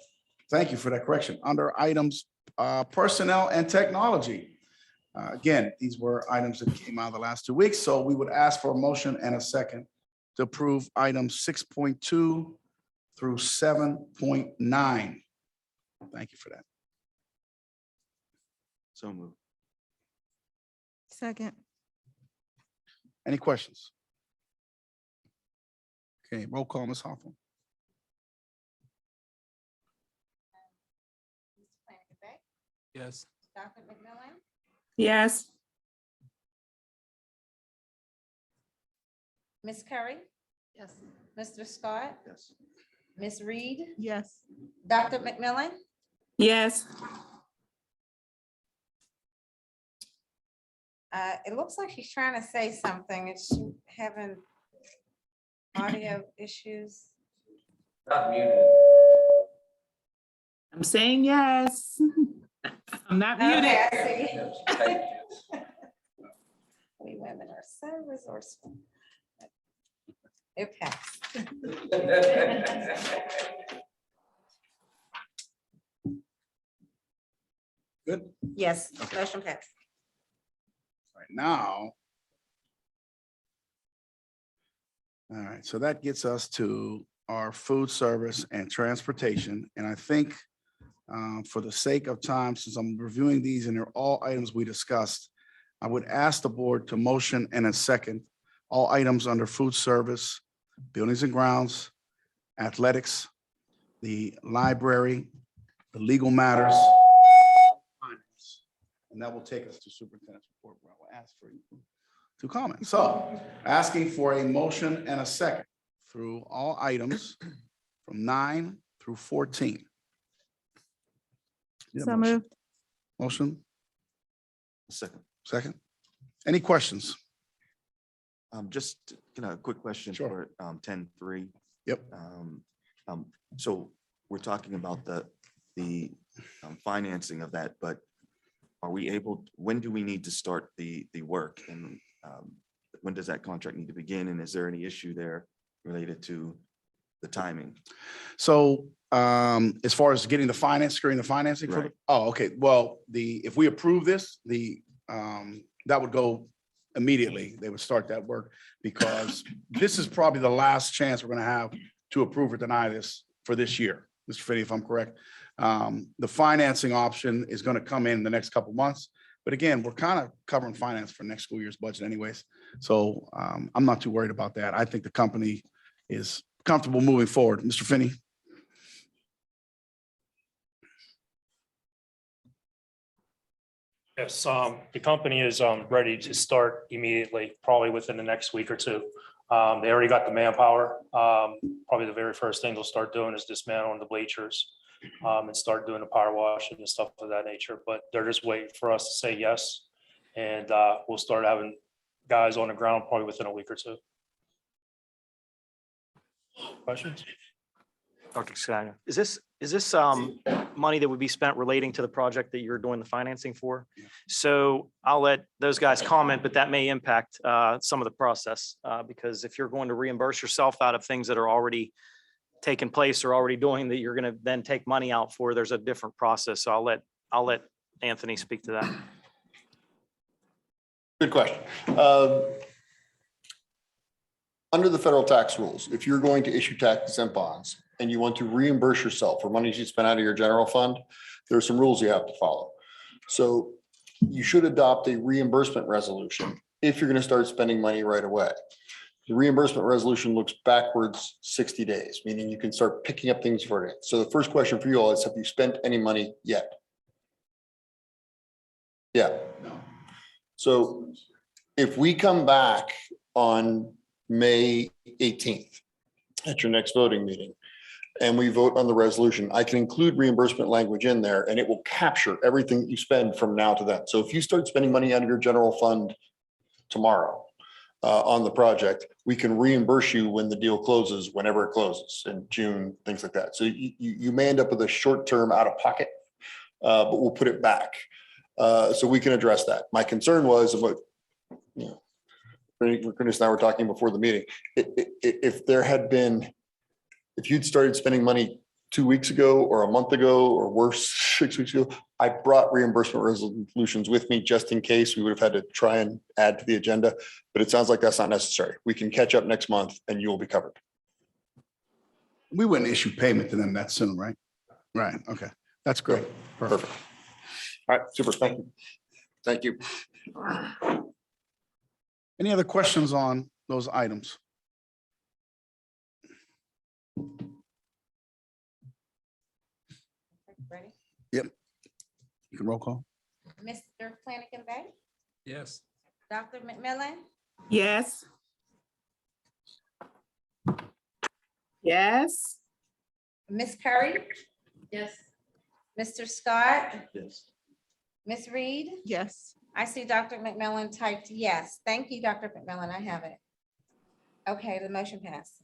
thank you for that correction. Under items, personnel and technology. Again, these were items that came out of the last 2 weeks, so we would ask for a motion and a second to approve items 6.2 through 7.9. Thank you for that.
So moved.
Second.
Any questions? Okay, roll call, Ms. Hawthorne.
Mr. Flanagan Bay,
Yes.
Dr. McMillan,
Yes.
Ms. Curry,
Yes.
Mr. Scott,
Yes.
Ms. Reed,
Yes.
Dr. McMillan,
Yes.
It looks like she's trying to say something. Is she having audio issues?
Not muted.
I'm saying yes. I'm not muted.
Okay, I see.
No, she typed
We women are so resourceful. Okay.
it.
Good.
Yes, motion passed.
Right now. All right, so that gets us to our food service and transportation. And I think for the sake of time, since I'm reviewing these and they're all items we discussed, I would ask the board to motion and a second, all items under food service, buildings and grounds, athletics, the library, the legal matters. And that will take us to superintendent's report, where I will ask for you to comment. So asking for a motion and a second through all items from 9 through 14. Yeah,
So
motion.
moved.
Motion,
Second.
second. Any questions?
Just, a quick question
Sure.
for 10-3.
Yep.
So we're talking about the financing of that, but are we able, when do we need to start the work? And when does that contract need to begin? And is there any issue there related to the timing?
So as far as getting the finance, securing the financing for,
Right.
oh, okay. Well, if we approve this, that would go immediately. They would start that work because this is probably the last chance we're gonna have to approve or deny this for this year. Mr. Fitty, if I'm correct. The financing option is gonna come in the next couple months. But again, we're kind of covering finance for next school year's budget anyways. So I'm not too worried about that. I think the company is comfortable moving forward. Mr. Finney?
Yes, the company is ready to start immediately, probably within the next week or two. They already got the manpower. Probably the very first thing they'll start doing is dismantling the bleachers and start doing the power washing and stuff of that nature. But they're just waiting for us to say yes. And we'll start having guys on the ground probably within a week or two. Questions?
Dr. Scaglia, is this money that would be spent relating to the project that you're doing the financing for? So I'll let those guys comment, but that may impact some of the process because if you're going to reimburse yourself out of things that are already taking place or already doing that you're going to then take money out for, there's a different process. So I'll let Anthony speak to that.
Good question. Under the federal tax rules, if you're going to issue tax exempt bonds and you want to reimburse yourself for money you spent out of your general fund, there are some rules you have to follow. So you should adopt a reimbursement resolution if you're going to start spending money right away. The reimbursement resolution looks backwards 60 days, meaning you can start picking up things for it. So the first question for you all is, have you spent any money yet? Yeah. So if we come back on May 18th at your next voting meeting, and we vote on the resolution, I can include reimbursement language in there and it will capture everything that you spend from now to then. So if you start spending money out of your general fund tomorrow on the project, we can reimburse you when the deal closes, whenever it closes in June, things like that. So you may end up with a short-term out of pocket, but we'll put it back. So we can address that. My concern was about, Curtis and I were talking before the meeting. If there had been, if you'd started spending money 2 weeks ago or a month ago or worse, 6 weeks ago, I brought reimbursement resolutions with me just in case we would have had to try and add to the agenda, but it sounds like that's not necessary. We can catch up next month and you will be covered.
We wouldn't issue payment to them that soon, right? Right, okay. That's great.
Perfect. All right, super. Thank you. Thank you.
Any other questions on those items?
Ready?
Yep. You can roll call.
Mr. Flanagan Bay,
Yes.
Dr. McMillan,
Yes. Yes.
Ms. Curry? Yes. Mr. Scott?
Yes.
Ms. Reed?
Yes.
I see Dr. McMillan typed yes. Thank you, Dr. McMillan. I have it. Okay, the motion passed.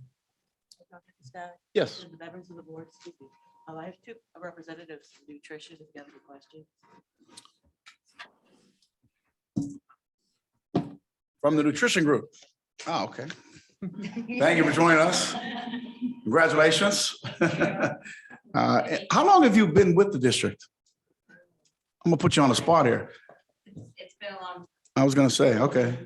Yes.
The members of the board, excuse me. I have two representatives from nutrition, if you have any questions.
From the nutrition group. Oh, okay. Thank you for joining us. Congratulations. How long have you been with the district? I'm gonna put you on the spot here.
It's been a long.
I was gonna say, okay.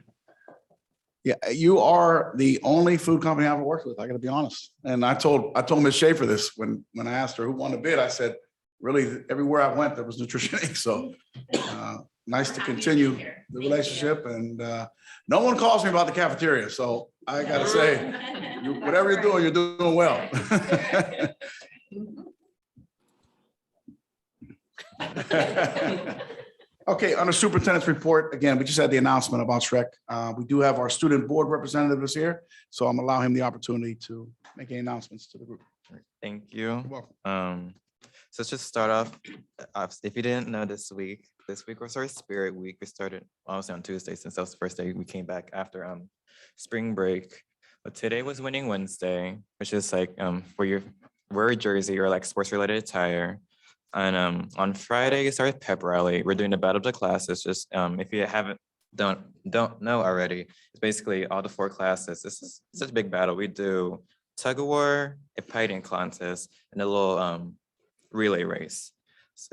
Yeah, you are the only food company I've ever worked with. I gotta be honest. And I told Ms. Schaefer this when I asked her who won the bid. I said, really, everywhere I went, there was Nutrition Inc. So nice to continue the relationship. And no one calls me about the cafeteria. So I gotta say, whatever you're doing well. Okay, on the superintendent's report, again, we just had the announcement about Shrek. We do have our student board representatives here, so I'm allowing him the opportunity to make any announcements to the group.
Thank you.
You're welcome.
So let's just start off. If you didn't know, this week was our Spirit Week. We started obviously on Tuesday, since that was the first day we came back after spring break. But today was Winning Wednesday, which is like wear a jersey or like sports related attire. And on Friday, it started pep rally. We're doing the battle of the classes. Just if you don't know already, it's basically all the 4 classes. This is such a big battle. We do tug of war, a fighting contest, and a little relay race.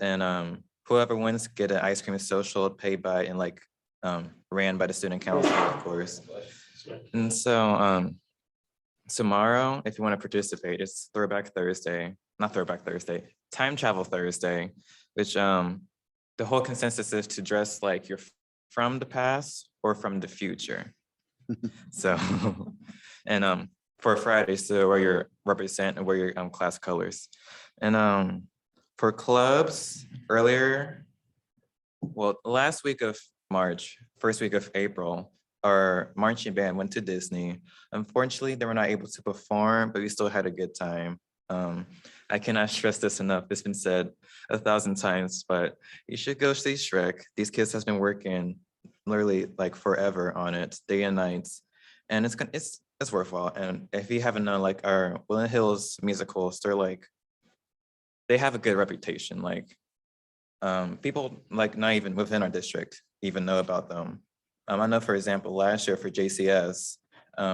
And whoever wins get an ice cream social paid by and like ran by the student council, of course. And so tomorrow, if you want to participate, it's Time Travel Thursday, which the whole consensus is to dress like you're from the past or from the future. So, and for Friday, so where you represent and wear your class colors. And for clubs, last week of March, first week of April, our marching band went to Disney. Unfortunately, they were not able to perform, but we still had a good time. I cannot stress this enough. It's been said 1,000 times, but you should go see Shrek. These kids have been working literally like forever on it, day and nights, and it's worthwhile. And if you haven't known, like our Woodland Hills musicals, they have a good reputation. Like people like not even within our district even know about them. I know, for example, last year for JCS,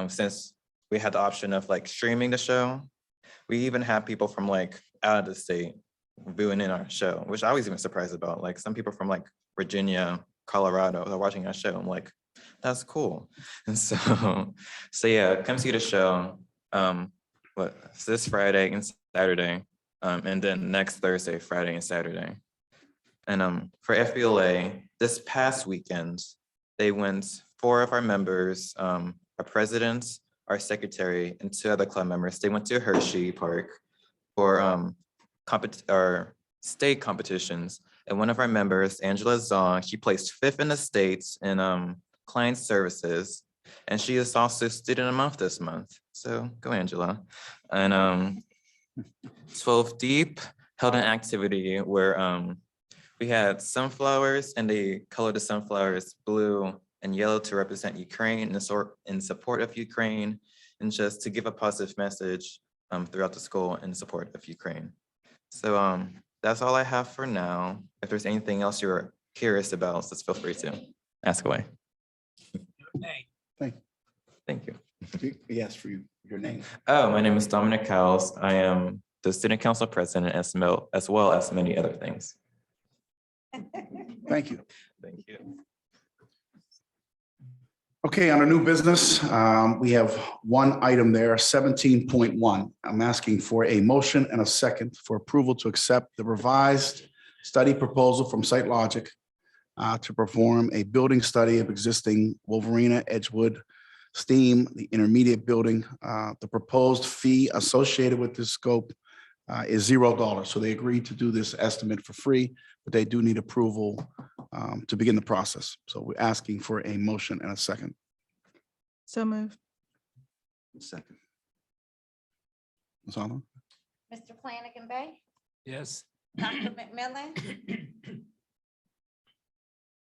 since we had the option of like streaming the show, we even have people from like out of the state viewing in our show, which I was even surprised about. Like some people from like Virginia, Colorado are watching our show. I'm like, that's cool. And so yeah, come see the show. This Friday and Saturday, and then next Thursday, Friday and Saturday. And for FBLA, this past weekend, they went 4 of our members, our president, our secretary, and 2 other club members. They went to Hershey Park for state competitions. And one of our members, Angela Zong, she placed 5th in the States in client services. And she is also Student of the Month this month. So go, Angela. And 12 Deep held an activity where we had sunflowers, and they colored the sunflowers blue and yellow to represent Ukraine in support of Ukraine, and just to give a positive message throughout the school in support of Ukraine. So that's all I have for now. If there's anything else you're curious about, just feel free to ask away. Thank you.
Yes, for you, your name.
Oh, my name is Dominic Cowles. I am the student council president as well as many other things.
Thank you.
Thank you.
Okay, on a new business, we have one item there, 17.1. I'm asking for a motion and a second for approval to accept the revised study proposal from SiteLogic to perform a building study of existing Wolverina, Edgewood, STEAM, the intermediate building. The proposed fee associated with this scope is $0. So they agreed to do this estimate for free, but they do need approval to begin the process. So we're asking for a motion and a second.
So moved.
Second. Ms. Allen?
Mr. Flanagan Bay,
Yes.
Dr. McMillan,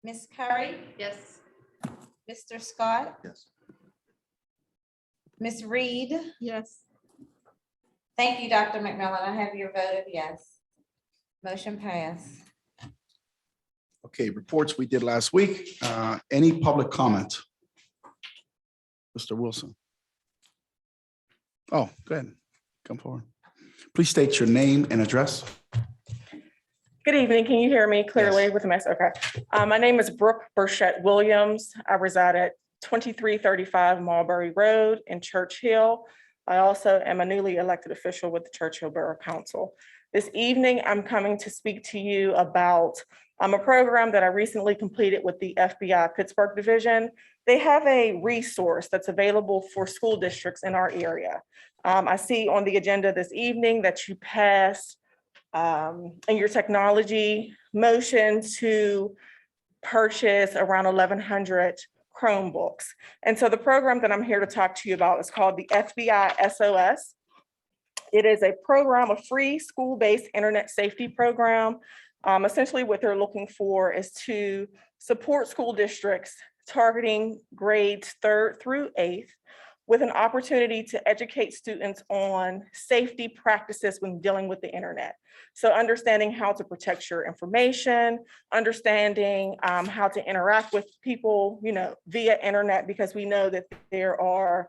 Ms. Curry,
Yes.
Mr. Scott,
Yes.
Ms. Reed.
Yes.
Thank you, Dr. McMillan. I have your vote of yes. Motion passed.
Okay, reports we did last week. Any public comment? Mr. Wilson. Oh, go ahead. Come forward. Please state your name and address.
Good evening. Can you hear me clearly
Yes.
with the mess? Okay. My name is Brooke Burchett Williams. I reside at 2335 Marbury Road in Churchill. I also am a newly elected official with the Churchill Borough Council. This evening, I'm coming to speak to you about a program that I recently completed with the FBI Pittsburgh Division. They have a resource that's available for school districts in our area. I see on the agenda this evening that you passed in your technology motion to purchase around 1,100 Chromebooks. And so the program that I'm here to talk to you about is called the FBI SOS. It is a program, a free school-based internet safety program. Essentially what they're looking for is to support school districts targeting grades 3rd through 8th with an opportunity to educate students on safety practices when dealing with the internet. So understanding how to protect your information, understanding how to interact with people, via internet, because we know that there are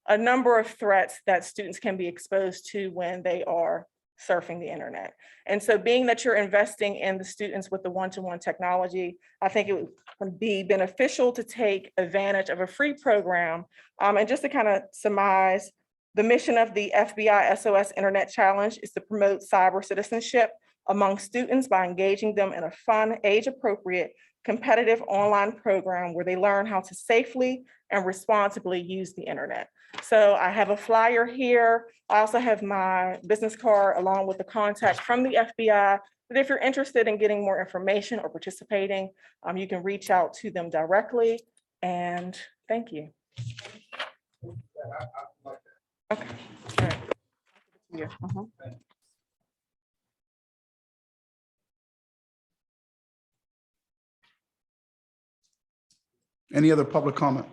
a number of threats that students can be exposed to when they are surfing the internet. And so being that you're investing in the students with the one-to-one technology, I think it would be beneficial to take advantage of a free program. And just to kind of surmise, the mission of the FBI SOS Internet Challenge is to promote cyber citizenship among students by engaging them in a fun, age-appropriate, competitive online program where they learn how to safely and responsibly use the internet. So I have a flyer here. I also have my business card along with the contact from the FBI. But if you're interested in getting more information or participating, you can reach out to them directly. And thank you. Okay. All right. Yeah.
Any other public comment?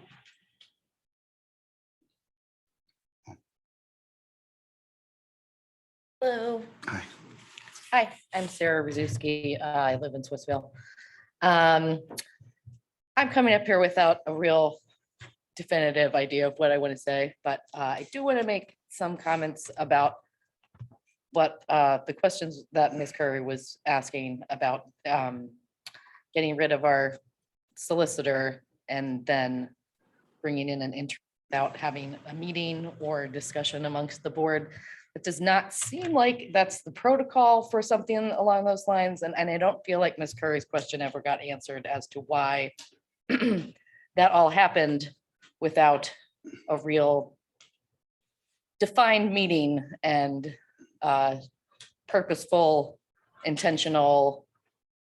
Hello.
Hi.
Hi, I'm Sarah Rzuski. I live in Swissville. I'm coming up here without a real definitive idea of what I want to say, but I do want to make some comments about what the questions that Ms. Curry was asking about getting rid of our solicitor and then bringing in an intern without having a meeting or discussion amongst the board. It does not seem like that's the protocol for something along those lines. And I don't feel like Ms. Curry's question ever got answered as to why that all happened without a real defined meeting and purposeful, intentional,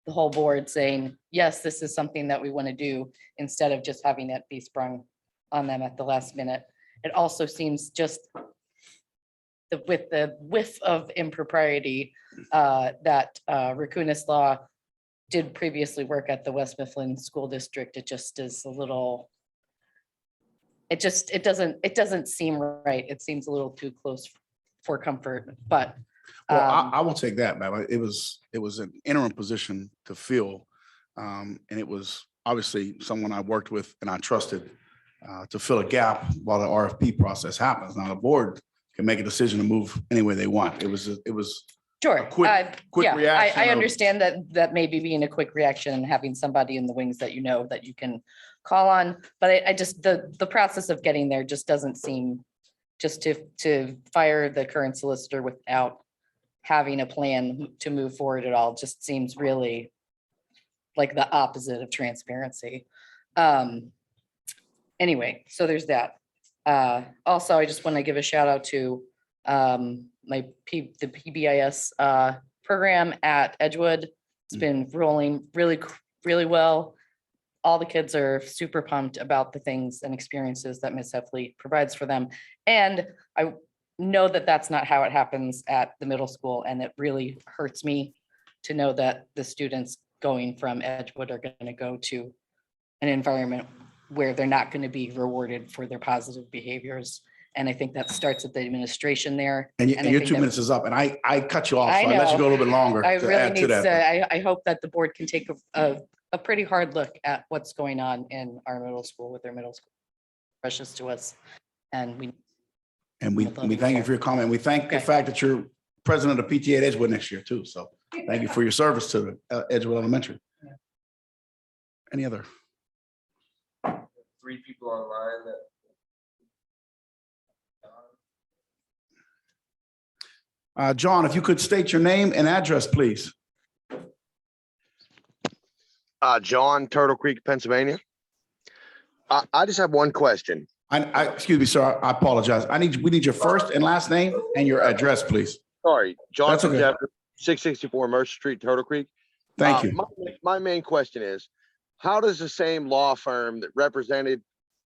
the whole board saying, yes, this is something that we want to do, instead of just having it be sprung on them at the last minute. It also seems just with the whiff of impropriety that Rakunis Law did previously work at the West Mifflin School District. It just is a little, it doesn't seem right. It seems a little too close for comfort, but.
Well, I will take that, ma'am. It was an interim position to fill. And it was obviously someone I worked with and I trusted to fill a gap while the RFP process happens. Now, the board can make a decision to move any way they want. It was
Sure.
quick
Yeah,
reaction
I
of-
understand that maybe being a quick reaction and having somebody in the wings that that you can call on, but I just, the process of getting there just doesn't seem, just to fire the current solicitor without having a plan to move forward at all, just seems really like the opposite of transparency. Anyway, so there's that. Also, I just want to give a shout out to the PBIS program at Edgewood. It's been rolling really well. All the kids are super pumped about the things and experiences that Ms. Heffley provides for them. And I know that that's not how it happens at the middle school. And it really hurts me to know that the students going from Edgewood are going to go to an environment where they're not going to be rewarded for their positive behaviors. And I think that starts at the administration there.
And
I
your
think
2
that-
minutes is up, and I cut you off,
I
so I let you
know.
go a little bit longer
I
to
really
add to
needs
that.
to, I hope that the board can take a pretty hard look at what's going on in our middle school with their middle school. Precious to us. And we,
And we thank you for your comment. We thank the
Okay.
fact that you're president of PTA at Edgewood next year too. So thank you for your service to Edgewood Elementary. Any other?
3 people online that.
John, if you could state your name and address, please.
John, Turtle Creek, Pennsylvania. I just have one question.
Excuse me, sir, I apologize. We need your first and last name and your address, please.
Sorry, John
That's
from
okay.
Jefferson, 664 Mercer Street, Turtle Creek.
Thank you.
My main question is, how does the same law firm that represented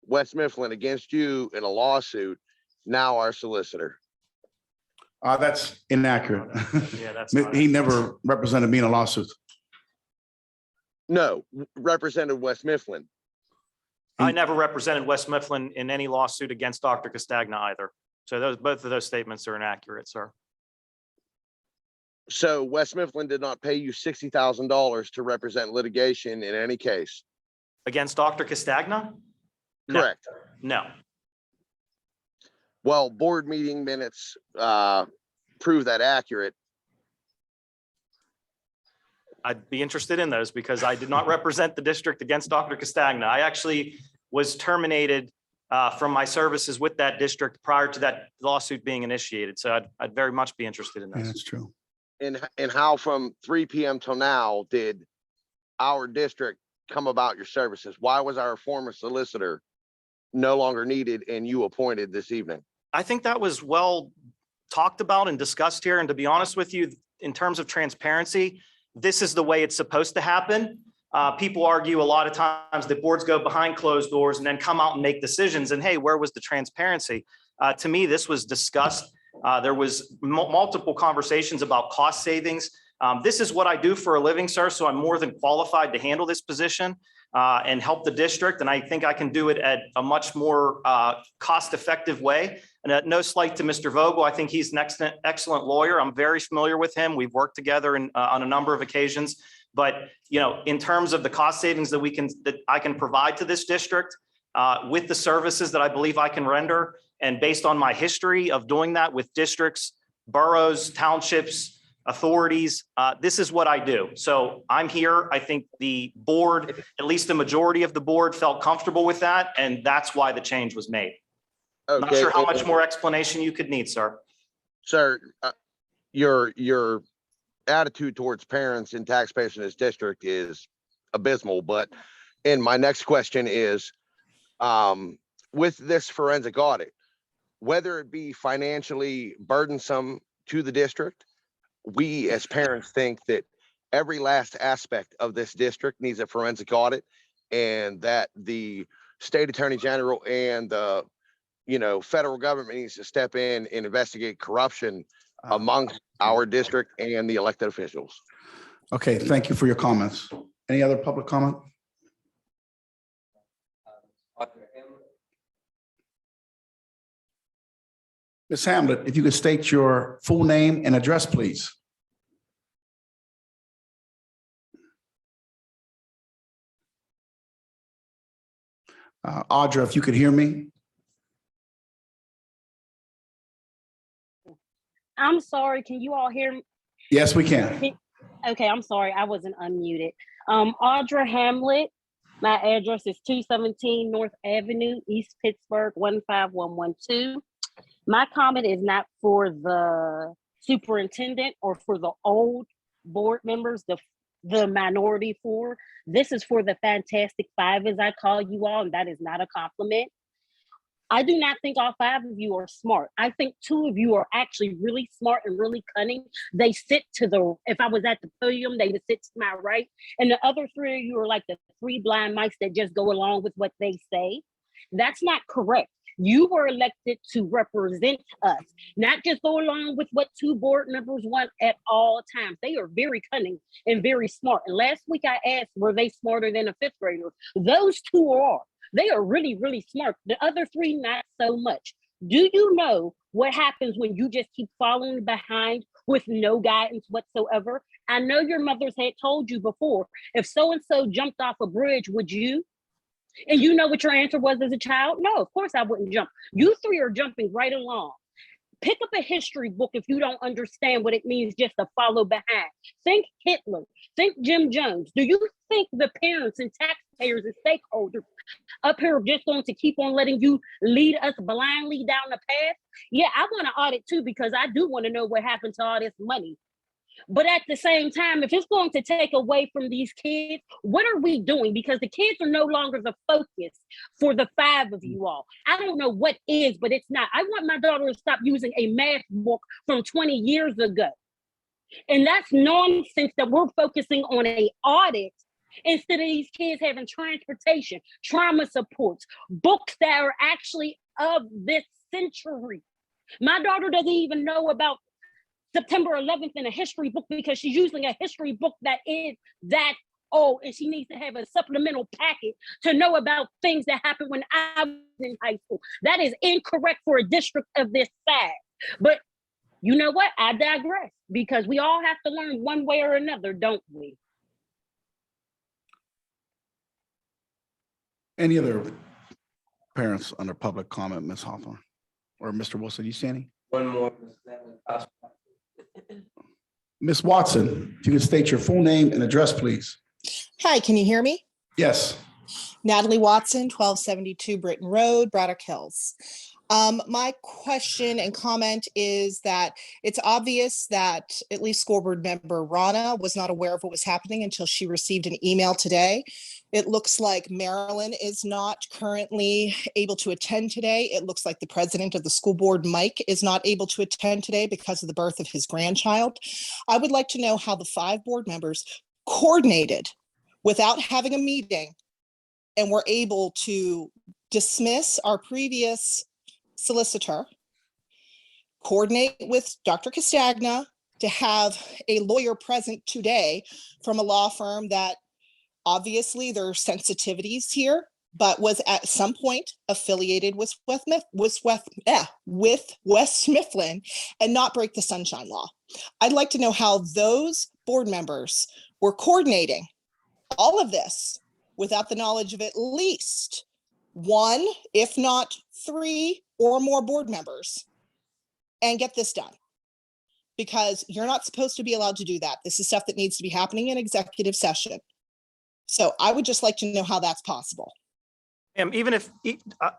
West Mifflin against you in a lawsuit now our solicitor?
That's inaccurate.
Yeah, that's
He never represented me in a lawsuit.
No, represented West Mifflin.
I never represented West Mifflin in any lawsuit against Dr. Castagna either. So both of those statements are inaccurate, sir.
So West Mifflin did not pay you $60,000 to represent litigation in any case.
Against Dr. Castagna? No.
Correct.
No.
Well, board meeting minutes prove that accurate.
I'd be interested in those because I did not represent the district against Dr. Castagna. I actually was terminated from my services with that district prior to that lawsuit being initiated. So I'd very much be interested in
Yeah,
those.
that's true.
And how from 3 p.m. till now did our district come about your services? Why was our former solicitor no longer needed and you appointed this evening?
I think that was well talked about and discussed here. And to be honest with you, in terms of transparency, this is the way it's supposed to happen. People argue a lot of times that boards go behind closed doors and then come out and make decisions. And hey, where was the transparency? To me, this was discussed. There was multiple conversations about cost savings. This is what I do for a living, sir. So I'm more than qualified to handle this position and help the district. And I think I can do it at a much more cost-effective way. And no slight to Mr. Vogel. I think he's an excellent lawyer. I'm very familiar with him. We've worked together on a number of occasions. But in terms of the cost savings that I can provide to this district with the services that I believe I can render, and based on my history of doing that with districts, boroughs, townships, authorities, this is what I do. So I'm here. I think the board, at least the majority of the board, felt comfortable with that, and that's why the change was made. I'm not sure how much more explanation you could need, sir.
Sir, your attitude towards parents and taxpayers in this district is abysmal. But, and my next question is, with this forensic audit, whether it be financially burdensome to the district, we as parents think that every last aspect of this district needs a forensic audit, and that the state attorney general and the federal government needs to step in and investigate corruption amongst our district and the elected officials.
Okay, thank you for your comments. Any other public comment? Ms. Hamlet, if you could state your full name and address, please. Audra, if you could hear me.
I'm sorry, can you all hear me?
Yes, we can.
Okay, I'm sorry, I wasn't unmuted. Audra Hamlet, my address is 217 North Avenue, East Pittsburgh, 15112. My comment is not for the superintendent or for the old board members, the minority four. This is for the fantastic five, as I call you all, and that is not a compliment. I do not think all five of you are smart. I think two of you are actually really smart and really cunning. They sit if I was at the podium, they would sit to my right. And the other three of you are like the three blind mice that just go along with what they say. That's not correct. You were elected to represent us, not just go along with what two board members want at all times. They are very cunning and very smart. And last week I asked, were they smarter than a fifth grader? Those two are. They are really, really smart. The other three, not so much. Do you know what happens when you just keep following behind with no guidance whatsoever? I know your mothers had told you before, if so-and-so jumped off a bridge, would you? And you know what your answer was as a child? No, of course I wouldn't jump. You three are jumping right along. Pick up a history book if you don't understand what it means just to follow behind. Think Hitler, think Jim Jones. Do you think the parents and taxpayers and stakeholders up here are just going to keep on letting you lead us blindly down the path? Yeah, I want to audit too, because I do want to know what happened to all this money. But at the same time, if it's going to take away from these kids, what are we doing? Because the kids are no longer the focus for the five of you all. I don't know what is, but it's not. I want my daughter to stop using a math book from 20 years ago. And that's nonsense that we're focusing on a audit instead of these kids having transportation, trauma supports, books that are actually of this century. My daughter doesn't even know about September 11th in a history book because she's using a history book that is that old, and she needs to have a supplemental packet to know about things that happened when I was in high school. That is incorrect for a district of this size. But you know what? I digress, because we all have to learn one way or another, don't we?
Any other parents under public comment, Ms. Hawthorne? Or Mr. Wilson, you see any?
One more.
Ms. Watson, if you could state your full name and address, please.
Hi, can you hear me?
Yes.
Natalie Watson, 1272 Britton Road, Braddock Hills. My question and comment is that it's obvious that at least school board member Rana was not aware of what was happening until she received an email today. It looks like Marilyn is not currently able to attend today. It looks like the president of the school board, Mike, is not able to attend today because of the birth of his grandchild. I would like to know how the 5 board members coordinated without having a meeting and were able to dismiss our previous solicitor, coordinate with Dr. Castagna to have a lawyer present today from a law firm that obviously there are sensitivities here, but was at some point affiliated with West Mifflin and not break the Sunshine Law. I'd like to know how those board members were coordinating all of this without the knowledge of at least 1, if not 3 or more board members, and get this done. Because you're not supposed to be allowed to do that. This is stuff that needs to be happening in executive session. So I would just like to know how that's possible.
Even if,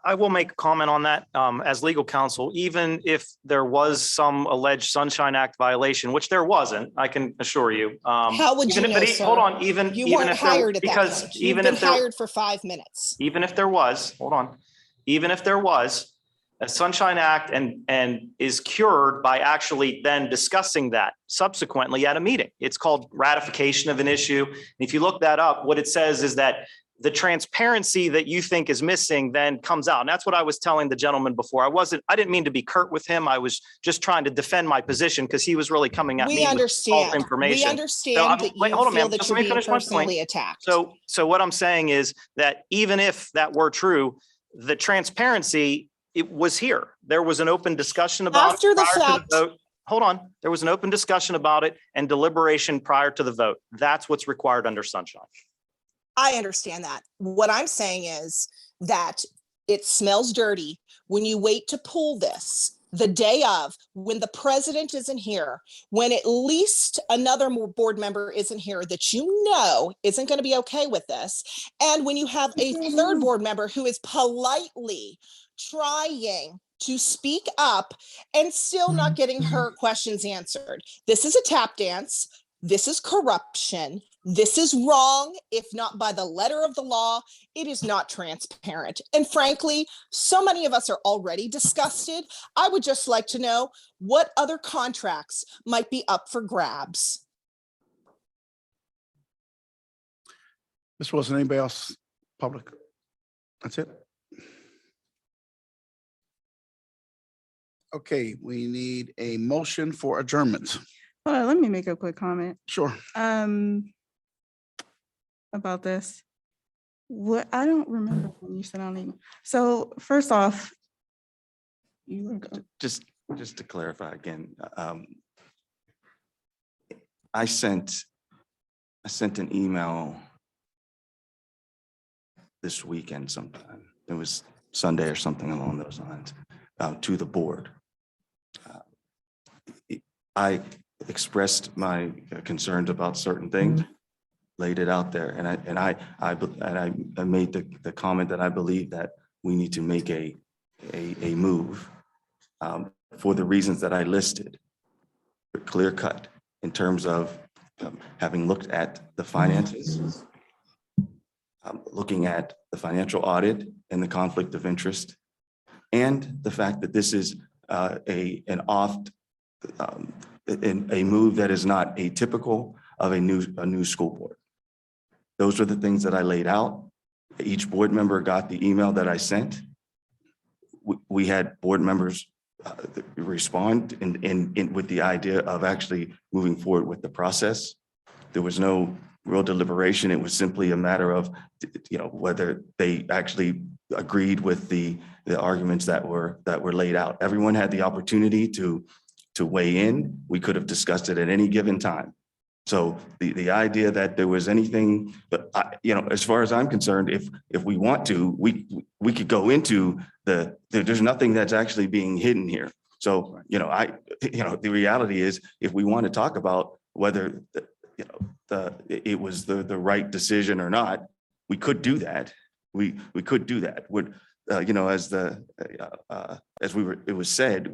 I will make a comment on that as legal counsel, even if there was some alleged Sunshine Act violation, which there wasn't, I can assure you.
How would you know, sir?
Hold on, even
You
even
weren't
if there-
hired at that
because
point. You've
even
been
if there,
hired for 5 minutes.
even if there was, hold on, even if there was a Sunshine Act and is cured by actually then discussing that subsequently at a meeting. It's called ratification of an issue. And if you look that up, what it says is that the transparency that you think is missing then comes out. And that's what I was telling the gentleman before. I didn't mean to be curt with him. I was just trying to defend my position because he was really coming at me
We
with false
understand.
information.
We understand
So
that
wait,
you
hold on,
feel
ma'am.
that
Just
you're
let me
being
finish my point.
personally attacked.
So what I'm saying is that even if that were true, the transparency, it was here. There was an open discussion about it
After the
prior to
fact.
vote. Hold on. There was an open discussion about it and deliberation prior to the vote. That's what's required under Sunshine.
I understand that. What I'm saying is that it smells dirty when you wait to pull this the day of, when the president isn't here, when at least another board member isn't here that you know isn't going to be okay with this, and when you have a third board member who is politely trying to speak up and still not getting her questions answered. This is a tap dance. This is corruption. This is wrong. If not by the letter of the law, it is not transparent. And frankly, so many of us are already disgusted. I would just like to know what other contracts might be up for grabs.
Mr. Wilson, anybody else? Public? That's it? Okay, we need a motion for adjournment.
Let me make a quick comment.
Sure.
About this. What, I don't remember when you said on email. So first off, you were go-
Just to clarify again, I sent an email this weekend sometime. It was Sunday or something along those lines, to the board. I expressed my concerns about certain things, laid it out there, and I made the comment that I believe that we need to make a move for the reasons that I listed, clear cut in terms of having looked at the finances, looking at the financial audit and the conflict of interest, and the fact that this is a move that is not atypical of a new school board. Those are the things that I laid out. Each board member got the email that I sent. We had board members respond with the idea of actually moving forward with the process. There was no real deliberation. It was simply a matter of, whether they actually agreed with the arguments that were laid out. Everyone had the opportunity to weigh in. We could have discussed it at any given time. So the idea that there was anything, but as far as I'm concerned, if we want to, we could go into there's nothing that's actually being hidden here. So, the reality is, if we want to talk about whether, it was the right decision or not, we could do that. We could do that. It was said,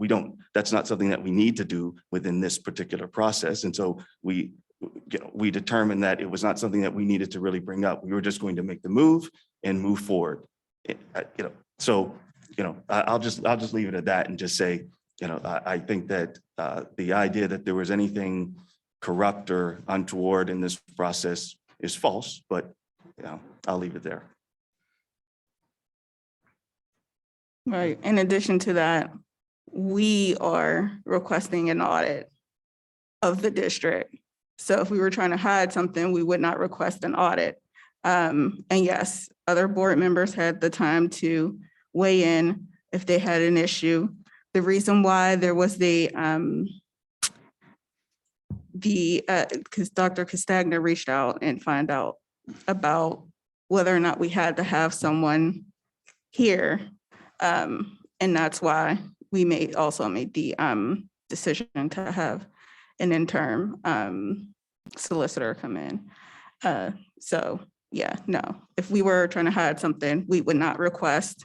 that's not something that we need to do within this particular process. And so we determined that it was not something that we needed to really bring up. We were just going to make the move and move forward. I'll just leave it at that and just say, I think that the idea that there was anything corrupt or untoward in this process is false, but I'll leave it there.
Right. In addition to that, we are requesting an audit of the district. So if we were trying to hide something, we would not request an audit. And yes, other board members had the time to weigh in if they had an issue. The reason why there was because Dr. Castagna reached out and found out about whether or not we had to have someone here. And that's why we also made the decision to have an interim solicitor come in. So yeah, no, if we were trying to hide something, we would not request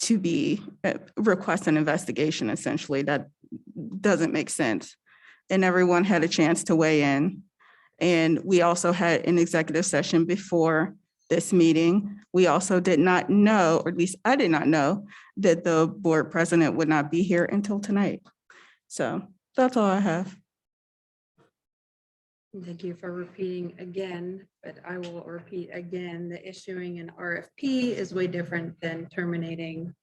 an investigation. Essentially, that doesn't make sense. And everyone had a chance to weigh in. And we also had an executive session before this meeting. We also did not know, or at least I did not know, that the board president would not be here until tonight. So that's all I have.
Thank you for repeating again, but I will repeat again, the issuing an RFP is way different than terminating,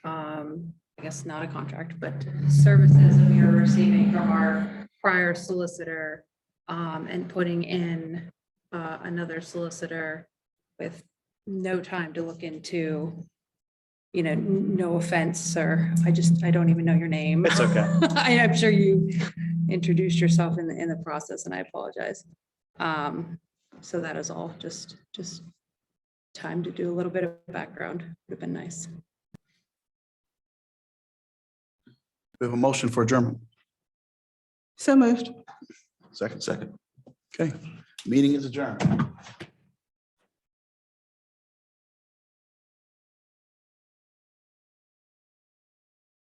I guess not a contract, but services we are receiving from our prior solicitor, and putting in another solicitor with no time to look into, no offense, sir. I don't even know your name.
It's okay.
I'm sure you introduced yourself in the process, and I apologize. So that is all, just time to do a little bit of background would have been nice.
We have a motion for adjournment.
So moved.
Second. Okay, meeting is adjourned.